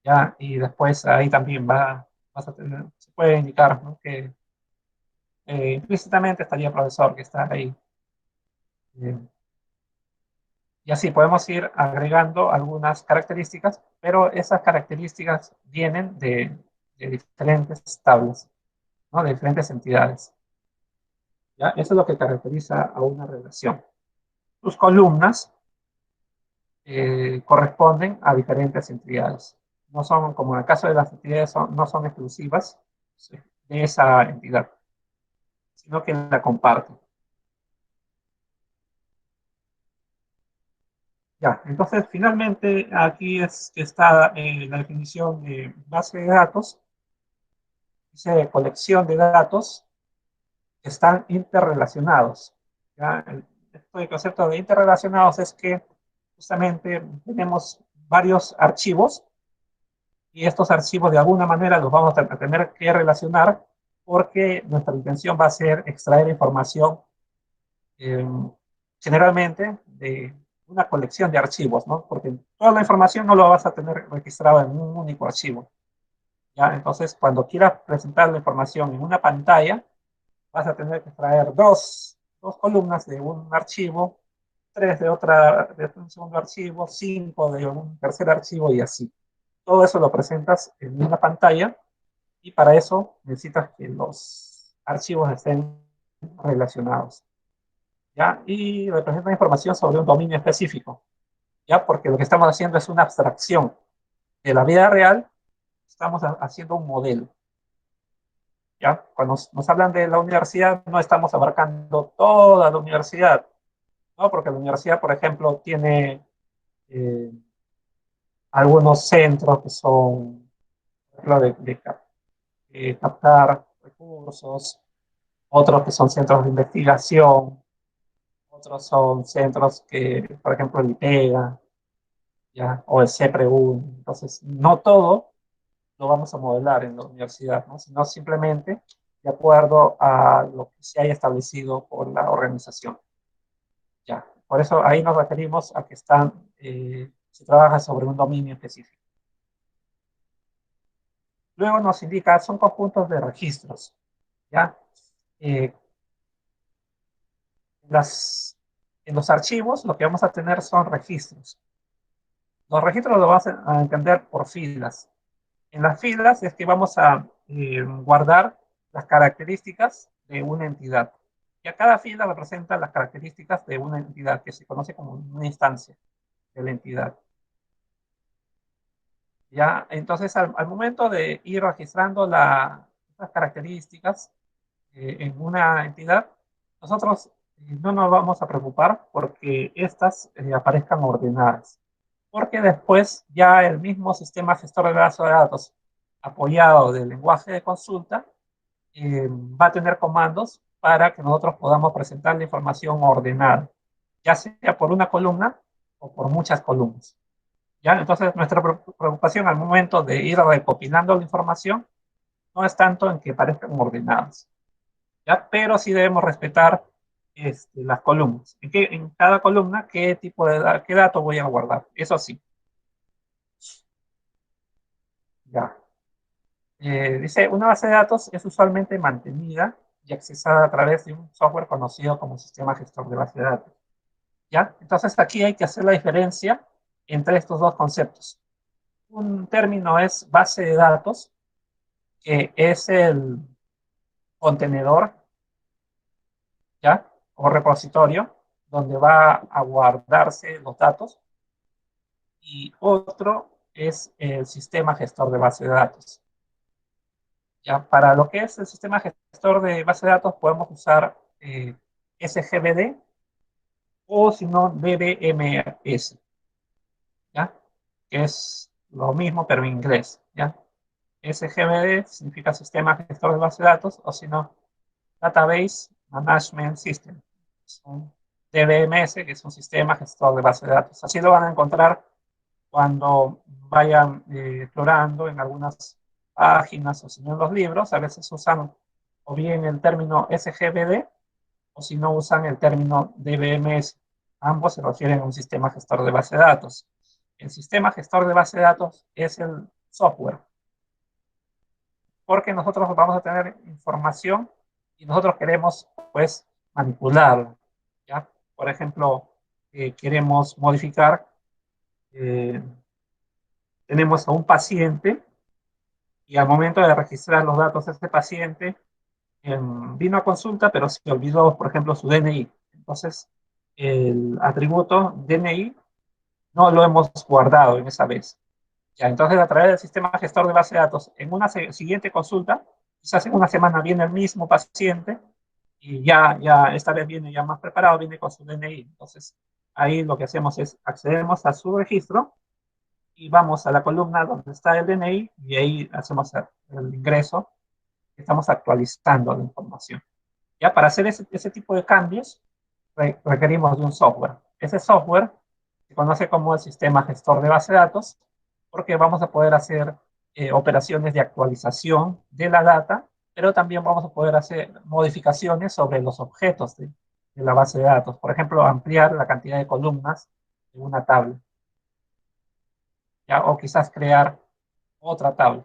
¿ya? Y después ahí también vas a tener, se puede indicar, ¿no? Que implícitamente estaría el profesor que está ahí. Eh, y así podemos ir agregando algunas características, pero esas características vienen de diferentes tablas, ¿no? De diferentes entidades. ¿Ya? Eso es lo que caracteriza a una relación. Sus columnas corresponden a diferentes entidades. No son, como en el caso de las entidades, no son exclusivas, ¿sí?, de esa entidad, sino que la comparten. Ya, entonces finalmente aquí es que está la definición de base de datos, dice colección de datos que están interrelacionados. ¿Ya? El concepto de interrelacionados es que justamente tenemos varios archivos y estos archivos de alguna manera los vamos a tener que relacionar porque nuestra intención va a ser extraer información eh, generalmente de una colección de archivos, ¿no? Porque toda la información no lo vas a tener registrado en un único archivo, ¿ya? Entonces, cuando quieras presentar la información en una pantalla, vas a tener que extraer dos columnas de un archivo, tres de un segundo archivo, cinco de un tercer archivo y así. Todo eso lo presentas en una pantalla y para eso necesitas que los archivos estén relacionados, ¿ya? Y representa información sobre un dominio específico, ¿ya? Porque lo que estamos haciendo es una abstracción de la vida real, estamos haciendo un modelo, ¿ya? Cuando nos hablan de la universidad, no estamos abarcando toda la universidad, ¿no? Porque la universidad, por ejemplo, tiene eh, algunos centros que son, por ejemplo, captar recursos, otros que son centros de investigación, otros son centros que, por ejemplo, el IPEGA, ¿ya? O el CEPREU. Entonces, no todo lo vamos a modelar en la universidad, ¿no? Sino simplemente de acuerdo a lo que se haya establecido por la organización. ¿Ya? Por eso ahí nos referimos a que se trabaja sobre un dominio específico. Luego nos indica, son conjuntos de registros, ¿ya? Eh, en los archivos lo que vamos a tener son registros. Los registros los vamos a entender por filas. En las filas es que vamos a guardar las características de una entidad. Y a cada fila representa las características de una entidad que se conoce como una instancia de la entidad. ¿Ya? Entonces, al momento de ir registrando las características en una entidad, nosotros no nos vamos a preocupar porque estas aparezcan ordenadas. Porque después ya el mismo sistema gestor de base de datos apoyado del lenguaje de consulta, va a tener comandos para que nosotros podamos presentar la información ordenada, ya sea por una columna o por muchas columnas. ¿Ya? Entonces, nuestra preocupación al momento de ir recopilando la información no es tanto en que parezcan ordenados, ¿ya? Pero sí debemos respetar las columnas. En cada columna, qué tipo de qué dato voy a guardar. Eso sí, ya. Dice, una base de datos es usualmente mantenida y accesada a través de un software conocido como sistema gestor de base de datos. ¿Ya? Entonces aquí hay que hacer la diferencia entre estos dos conceptos. Un término es base de datos, que es el contenedor, ¿ya? O repositorio, donde va a guardarse los datos. Y otro es el sistema gestor de base de datos. ¿Ya? Para lo que es el sistema gestor de base de datos podemos usar SGBD o si no DBMS, ¿ya? Que es lo mismo pero en inglés, ¿ya? SGBD significa sistema gestor de base de datos o si no Database Management System. Es un DBMS, que es un sistema gestor de base de datos. Así lo van a encontrar cuando vayan explorando en algunas páginas o si no en los libros. A veces usan o bien el término SGBD o si no usan el término DBMS. Ambos se refieren a un sistema gestor de base de datos. El sistema gestor de base de datos es el software, porque nosotros vamos a tener información y nosotros queremos, pues, manipularla, ¿ya? Por ejemplo, queremos modificar, eh, tenemos a un paciente y al momento de registrar los datos de este paciente, vino a consulta, pero se olvidó, por ejemplo, su DNI. Entonces, el atributo DNI no lo hemos guardado en esa vez. Ya, entonces, a través del sistema gestor de base de datos, en una siguiente consulta, quizás en una semana viene el mismo paciente y ya esta vez viene ya más preparado, viene con su DNI. Entonces, ahí lo que hacemos es accedemos a su registro y vamos a la columna donde está el DNI y ahí hacemos el ingreso. Estamos actualizando la información. Ya para hacer ese tipo de cambios requerimos de un software. Ese software se conoce como el sistema gestor de base de datos porque vamos a poder hacer operaciones de actualización de la data, pero también vamos a poder hacer modificaciones sobre los objetos de la base de datos. Por ejemplo, ampliar la cantidad de columnas de una tabla, ¿ya? O quizás crear otra tabla.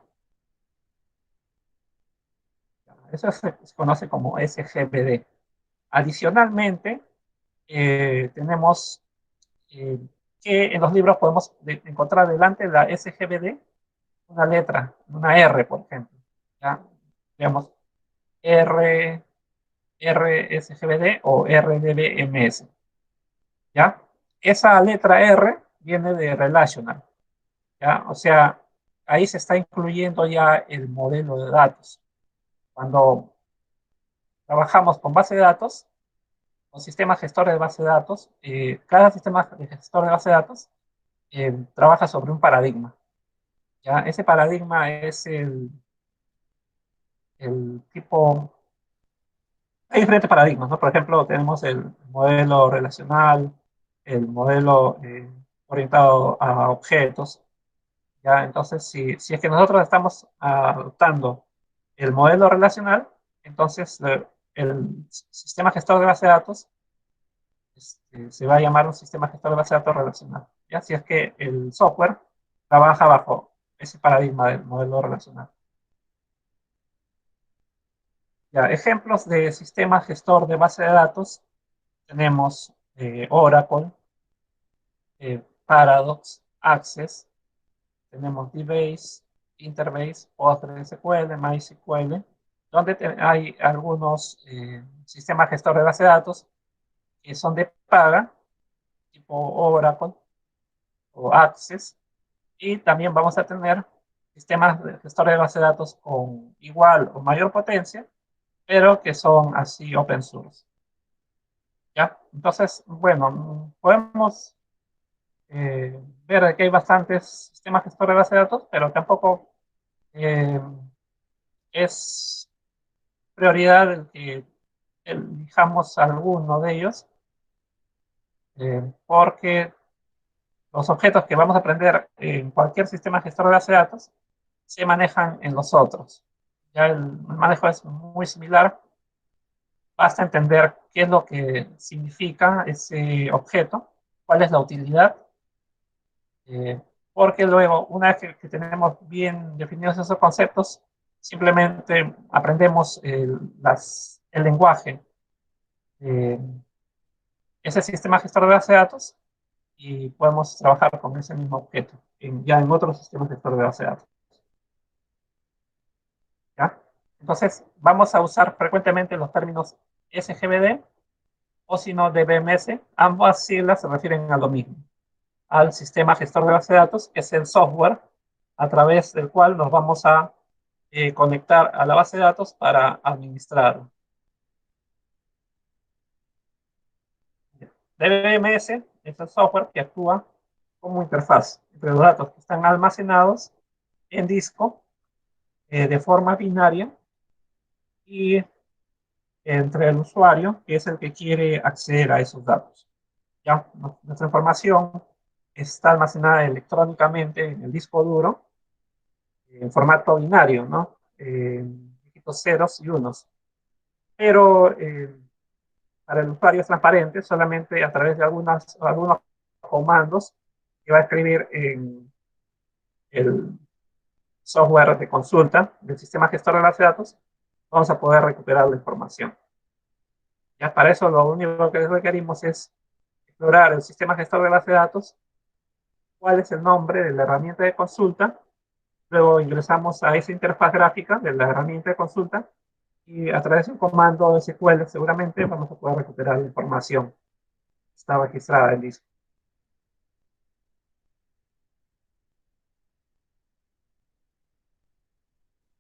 Eso se conoce como SGBD. Adicionalmente, tenemos eh, que en los libros podemos encontrar delante de la SGBD una letra, una R, por ejemplo. ¿Ya? Digamos, R, RSGBD o RDBMS. ¿Ya? Esa letra R viene de relational. ¿Ya? O sea, ahí se está incluyendo ya el modelo de datos. Cuando trabajamos con base de datos, con sistemas gestores de base de datos, cada sistema gestor de base de datos trabaja sobre un paradigma. ¿Ya? Ese paradigma es el tipo. Hay diferentes paradigmas, ¿no? Por ejemplo, tenemos el modelo relacional, el modelo orientado a objetos. ¿Ya? Entonces, si es que nosotros estamos adoptando el modelo relacional, entonces el sistema gestor de base de datos se va a llamar un sistema gestor de base de datos relacional. ¿Ya? Si es que el software trabaja bajo ese paradigma del modelo relacional. Ya, ejemplos de sistema gestor de base de datos tenemos Oracle, Paradox, Access, tenemos DBase, Interbase, PostgreSQL, MySQL, donde hay algunos sistemas gestor de base de datos que son de paga, tipo Oracle o Access, y también vamos a tener sistemas de gestor de base de datos con igual o mayor potencia, pero que son así open source. ¿Ya? Entonces, bueno, podemos ver que hay bastantes sistemas gestores de base de datos, pero tampoco Eh, es prioridad el que elijamos alguno de ellos, porque los objetos que vamos a aprender en cualquier sistema gestor de base de datos se manejan en los otros. Ya el manejo es muy similar, basta entender qué es lo que significa ese objeto, cuál es la utilidad, eh, porque luego, una vez que tenemos bien definidos esos conceptos, simplemente aprendemos el lenguaje, eh, ese sistema gestor de base de datos, y podemos trabajar con ese mismo objeto ya en otros sistemas gestor de base de datos. ¿Ya? Entonces, vamos a usar frecuentemente los términos SGBD o si no DBMS. Ambas siglas se refieren a lo mismo, al sistema gestor de base de datos, que es el software a través del cual nos vamos a conectar a la base de datos para administrarlo. DBMS es el software que actúa como interfaz entre los datos que están almacenados en disco de forma binaria y entre el usuario, que es el que quiere acceder a esos datos. ¿Ya? Nuestra información está almacenada electrónicamente en el disco duro en formato binario, ¿no? Dígitos ceros y unos. Pero para el usuario es transparente solamente a través de algunos comandos que va a escribir en el software de consulta del sistema gestor de base de datos. Vamos a poder recuperar la información. Ya para eso lo único que requerimos es explorar el sistema gestor de base de datos, cuál es el nombre de la herramienta de consulta, luego ingresamos a esa interfaz gráfica de la herramienta de consulta y a través de un comando SQL seguramente vamos a poder recuperar la información que está registrada en el disco.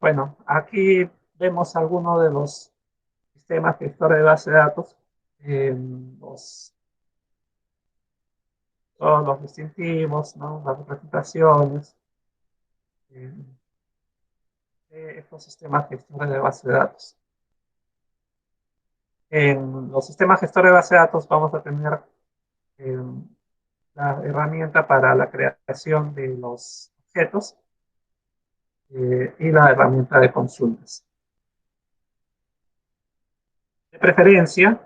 Bueno, aquí vemos algunos de los sistemas gestores de base de datos, eh, los, todos los distintivos, ¿no? Las representaciones eh, de estos sistemas gestores de base de datos. En los sistemas gestores de base de datos vamos a tener eh, la herramienta para la creación de los objetos y la herramienta de consultas. De preferencia,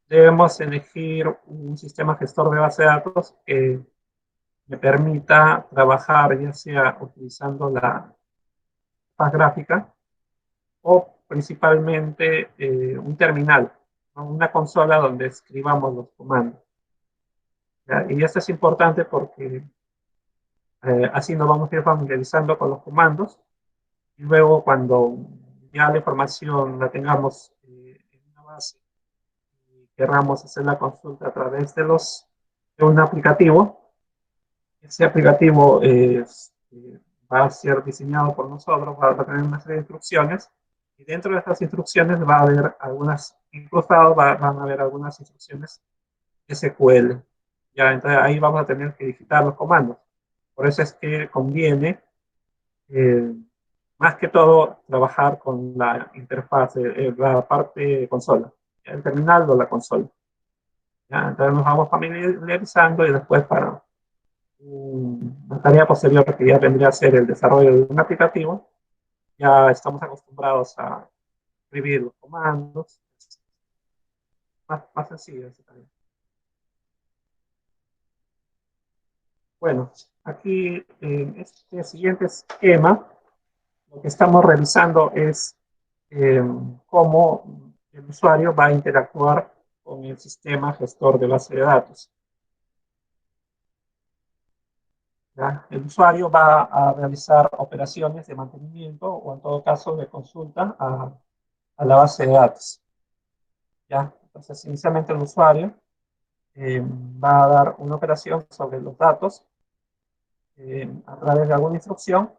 debemos elegir un sistema gestor de base de datos que me permita trabajar ya sea utilizando la faz gráfica o principalmente un terminal, ¿no? Una consola donde escribamos los comandos. ¿Ya? Y esto es importante porque así nos vamos a ir familiarizando con los comandos y luego cuando ya la información la tengamos en una base y querramos hacer la consulta a través de un aplicativo, ese aplicativo va a ser diseñado por nosotros, va a tener una serie de instrucciones y dentro de estas instrucciones va a haber algunas, incrustados van a haber algunas instrucciones SQL. Ya, entonces ahí vamos a tener que digitar los comandos. Por eso es que conviene eh, más que todo trabajar con la interfaz, la parte de consola, el terminal o la consola. ¿Ya? Entonces nos vamos familiarizando y después para una tarea posterior que ya vendría a ser el desarrollo de un aplicativo, ya estamos acostumbrados a escribir los comandos, más sencillo ese también. Bueno, aquí en este siguiente esquema, lo que estamos revisando es eh, cómo el usuario va a interactuar con el sistema gestor de base de datos. ¿Ya? El usuario va a realizar operaciones de mantenimiento o en todo caso de consulta a la base de datos. ¿Ya? Entonces, inicialmente el usuario va a dar una operación sobre los datos a través de alguna instrucción,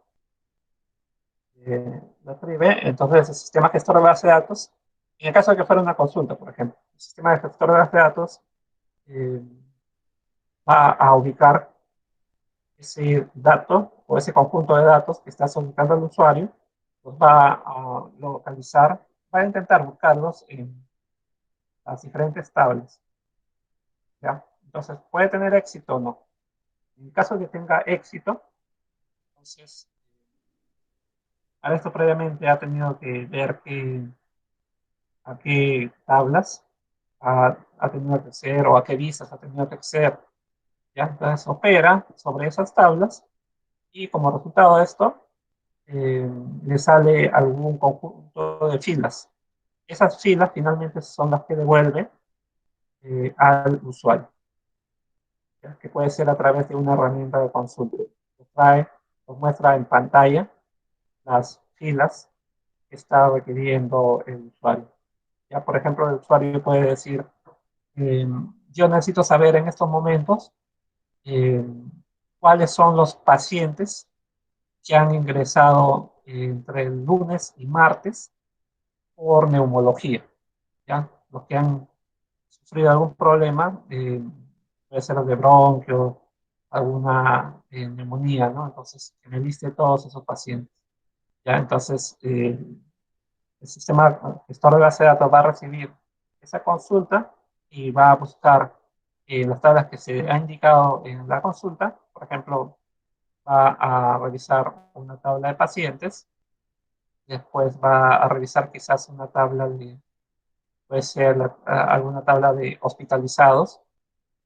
la escribe, entonces el sistema gestor de base de datos, en el caso de que fuera una consulta, por ejemplo, el sistema de gestor de base de datos eh, va a ubicar ese dato o ese conjunto de datos que está solicitando el usuario, los va a localizar, va a intentar buscarlos en las diferentes tablas, ¿ya? Entonces, puede tener éxito o no. En caso de que tenga éxito, entonces, para esto previamente ha tenido que ver a qué tablas ha tenido que acceder o a qué vistas ha tenido que acceder, ¿ya? Entonces, opera sobre esas tablas y como resultado de esto, le sale algún conjunto de filas. Esas filas finalmente son las que devuelve al usuario, ¿ya? Que puede ser a través de una herramienta de consulta. Nos muestra en pantalla las filas que está requiriendo el usuario. Ya, por ejemplo, el usuario puede decir, eh, yo necesito saber en estos momentos eh, cuáles son los pacientes que han ingresado entre el lunes y martes por neumología, ¿ya? Los que han sufrido algún problema, puede ser de bronquio, alguna neumonía, ¿no? Entonces, que me liste todos esos pacientes, ¿ya? Entonces, el sistema gestor de base de datos va a recibir esa consulta y va a buscar las tablas que se ha indicado en la consulta. Por ejemplo, va a revisar una tabla de pacientes, después va a revisar quizás una tabla de, puede ser alguna tabla de hospitalizados,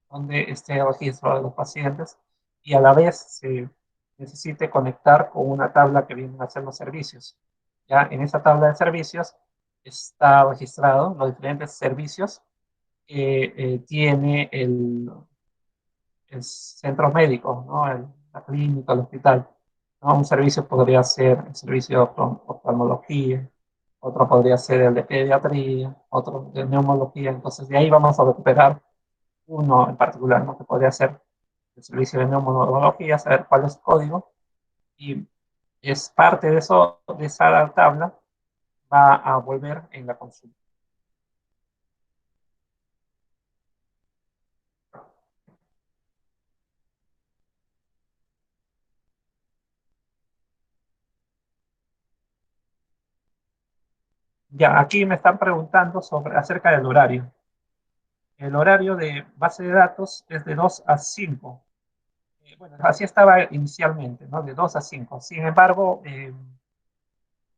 donde esté el registro de los pacientes y a la vez se necesite conectar con una tabla que vienen a ser los servicios. Ya en esa tabla de servicios está registrado los diferentes servicios que tiene el centro médico, ¿no? La clínica, el hospital, ¿no? Un servicio podría ser el servicio de oftalmología, otro podría ser el de pediatría, otro de neumología. Entonces, de ahí vamos a recuperar uno en particular, ¿no? Que podría ser el servicio de neumología, saber cuál es el código, y es parte de eso, de esa tabla, va a volver en la consulta. Ya, aquí me están preguntando acerca del horario. El horario de base de datos es de 2 a 5. Bueno, así estaba inicialmente, ¿no? De 2 a 5. Sin embargo,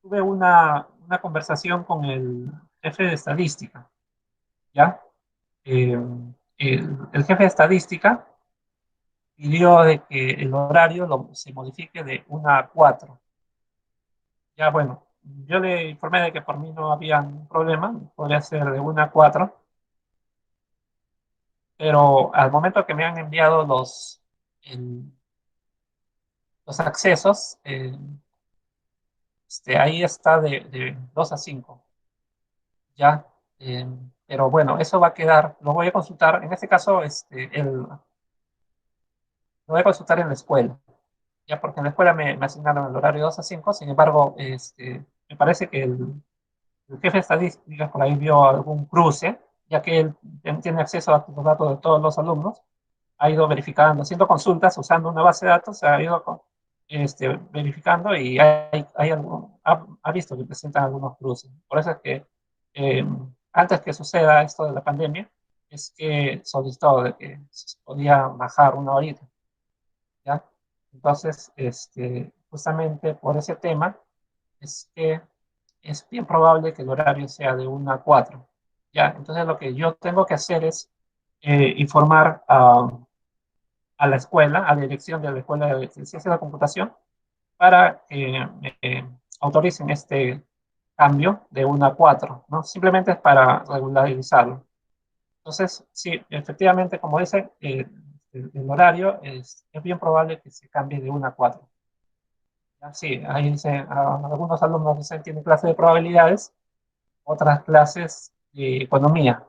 tuve una conversación con el jefe de estadística, ¿ya? Eh, el jefe de estadística pidió de que el horario se modifique de 1 a 4. Ya, bueno, yo le informé de que por mí no había ningún problema, podría ser de 1 a 4, pero al momento que me han enviado los accesos, ahí está de 2 a 5, ¿ya? Eh, pero bueno, eso va a quedar, lo voy a consultar, en este caso, lo voy a consultar en la escuela, ya porque en la escuela me asignaron el horario 2 a 5. Sin embargo, me parece que el jefe de estadísticas por ahí vio algún cruce, ya que él tiene acceso a los datos de todos los alumnos, ha ido verificando, haciendo consultas, usando una base de datos, ha ido verificando y ha visto que presentan algunos cruces. Por eso es que eh, antes que suceda esto de la pandemia, es que solicitó de que se podía bajar una horita, ¿ya? Entonces, justamente por ese tema, es que es bien probable que el horario sea de 1 a 4. ¿Ya? Entonces lo que yo tengo que hacer es informar a la escuela, a la dirección de la Escuela de Ciencia de la Computación, para que autoricen este cambio de 1 a 4, ¿no? Simplemente es para regularizarlo. Entonces, sí, efectivamente, como dicen, el horario es bien probable que se cambie de 1 a 4. ¿Ya? Sí, ahí dicen, algunos alumnos dicen tienen clase de probabilidades, otras clases de economía,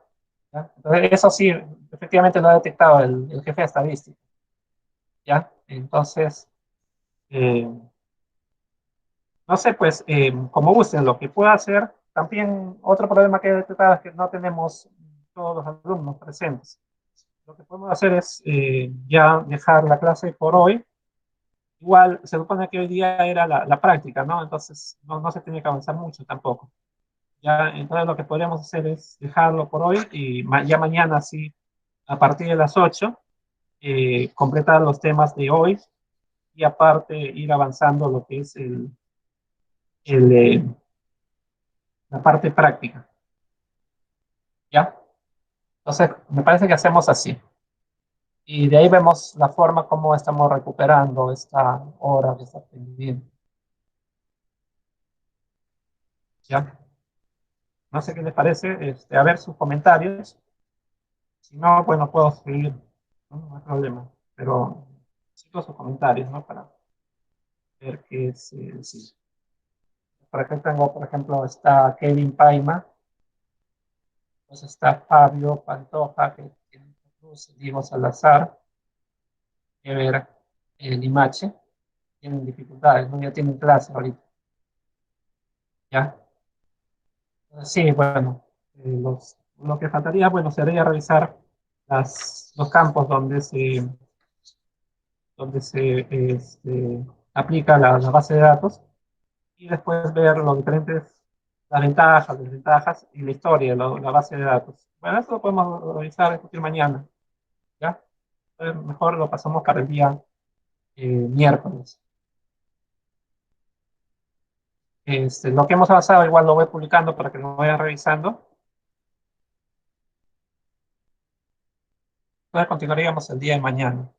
¿ya? Entonces, eso sí, efectivamente lo ha detectado el jefe de estadística, ¿ya? Entonces, eh, no sé, pues, como gusten, lo que pueda hacer. También otro problema que he detectado es que no tenemos todos los alumnos presentes. Lo que podemos hacer es ya dejar la clase por hoy igual se supone que hoy día era la práctica, ¿no? Entonces no se tiene que avanzar mucho tampoco. Ya, entonces lo que podríamos hacer es dejarlo por hoy y ya mañana, sí, a partir de las 8, completar los temas de hoy y aparte ir avanzando lo que es el, la parte práctica, ¿ya? Entonces, me parece que hacemos así. Y de ahí vemos la forma como estamos recuperando esta hora que está pendiente, ¿ya? No sé qué les parece, a ver sus comentarios. Si no, bueno, puedo seguir, no, no hay problema. Pero necesito sus comentarios, ¿no? Para ver qué es, sí. Por acá tengo, por ejemplo, está Kevin Paima, pues está Fabio Pantoja, que tiene Cruz, Diego Salazar, Ever Limache, tienen dificultades, ¿no? Ya tienen clase ahorita, ¿ya? Sí, bueno, lo que faltaría, bueno, sería revisar los campos donde se aplica la base de datos y después ver los diferentes, las ventajas, desventajas y la historia, la base de datos. Bueno, eso lo podemos revisar, discutir mañana, ¿ya? Mejor lo pasamos para el día miércoles. Lo que hemos avanzado igual lo voy publicando para que lo vayan revisando. Entonces continuaríamos el día de mañana.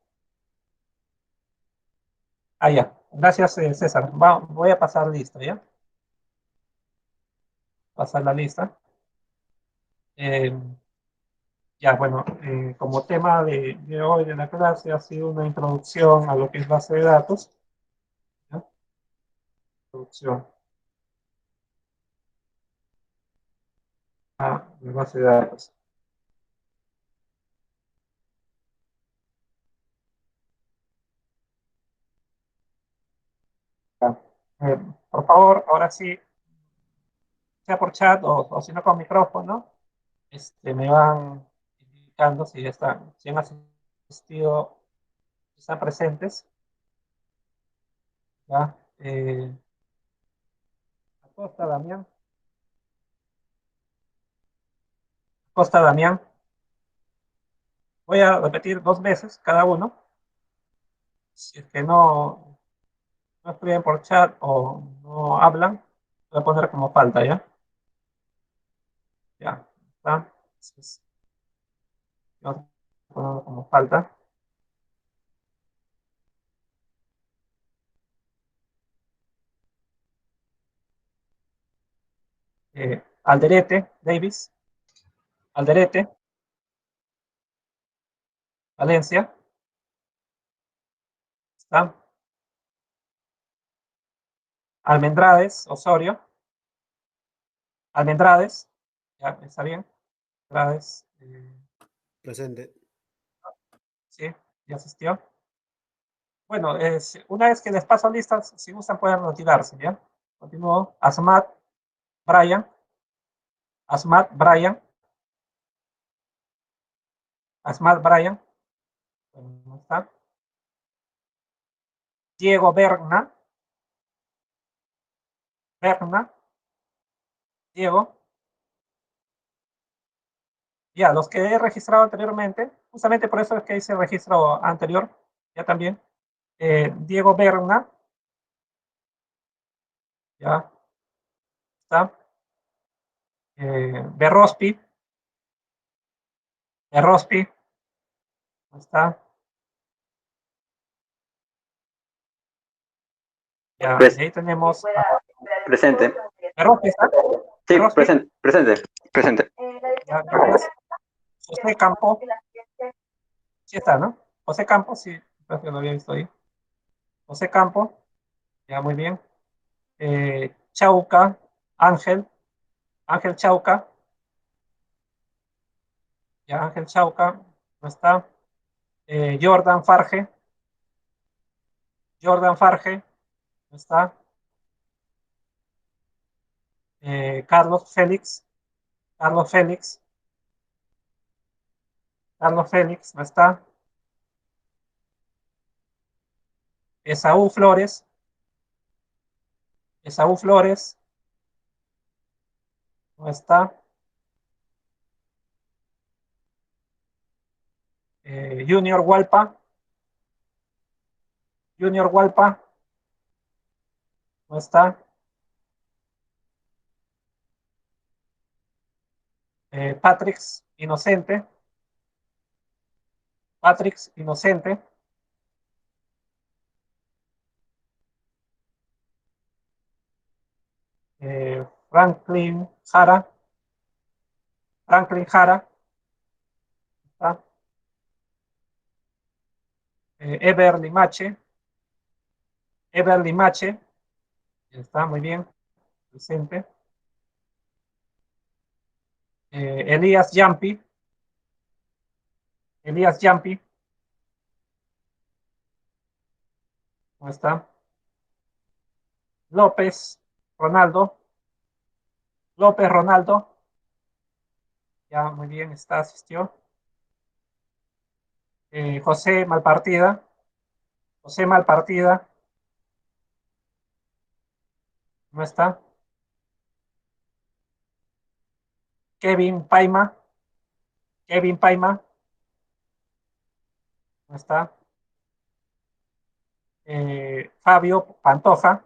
Ah, ya. Gracias, César. Voy a pasar lista, ¿ya? Pasar la lista. Eh, ya, bueno, como tema de hoy de la clase ha sido una introducción a lo que es base de datos, ¿ya? Introducción a la base de datos. Ya. Eh, por favor, ahora sí, sea por chat o si no con micrófono, me van indicando si ya están, si han asistido, si están presentes, ¿ya? Acosta, Damián. Acosta, Damián. Voy a repetir 2 veces cada uno. Si es que no escriben por chat o no hablan, voy a poner como falta, ¿ya? Ya, está. Entonces, vamos a ponerlo como falta. Alderete, Davis. Alderete, Valencia. Está. Almendrades, Osorio. Almendrades, ya está bien. Almendrades, Presente. sí, ya asistió. Bueno, una vez que les paso listas, si gustan pueden retirarse, ¿ya? Continúo. Brian, Asmat, Brian, Asmat, Brian, ¿no está? Diego Berna, Berna, Diego, ya, los que he registrado anteriormente, justamente por eso es que hice registro anterior, ya también. Diego Berna, ya está. Berrospi, Berrospi, está. Ya, Pres- y ahí tenemos presente. Berrospi, ¿está? Sí, Berrospi, presente, presente, presente. ya, gracias. José Campo, sí está, ¿no? José Campo, sí, creo que lo había visto ahí. José Campo, ya, muy bien. Chauca, Ángel, Ángel Chauca, ya Ángel Chauca, no está. Jordan Farge, Jordan Farge, no está. Carlos Félix, Carlos Félix, Carlos Félix, no está. Esaú Flores. Esaú Flores. No está. Junior Hualpa. Junior Hualpa. No está. Patrick Inocente. Patrick Inocente. Franklin Jara. Franklin Jara. ¿Está? Everly Mache. Everly Mache. Está muy bien. Presente. Elías Yampi. Elías Yampi. ¿Cómo está? López Ronaldo. López Ronaldo. Ya, muy bien, está, asistió. José Malpartida. José Malpartida. No está. Kevin Paima. Kevin Paima. No está. Fabio Pantoja.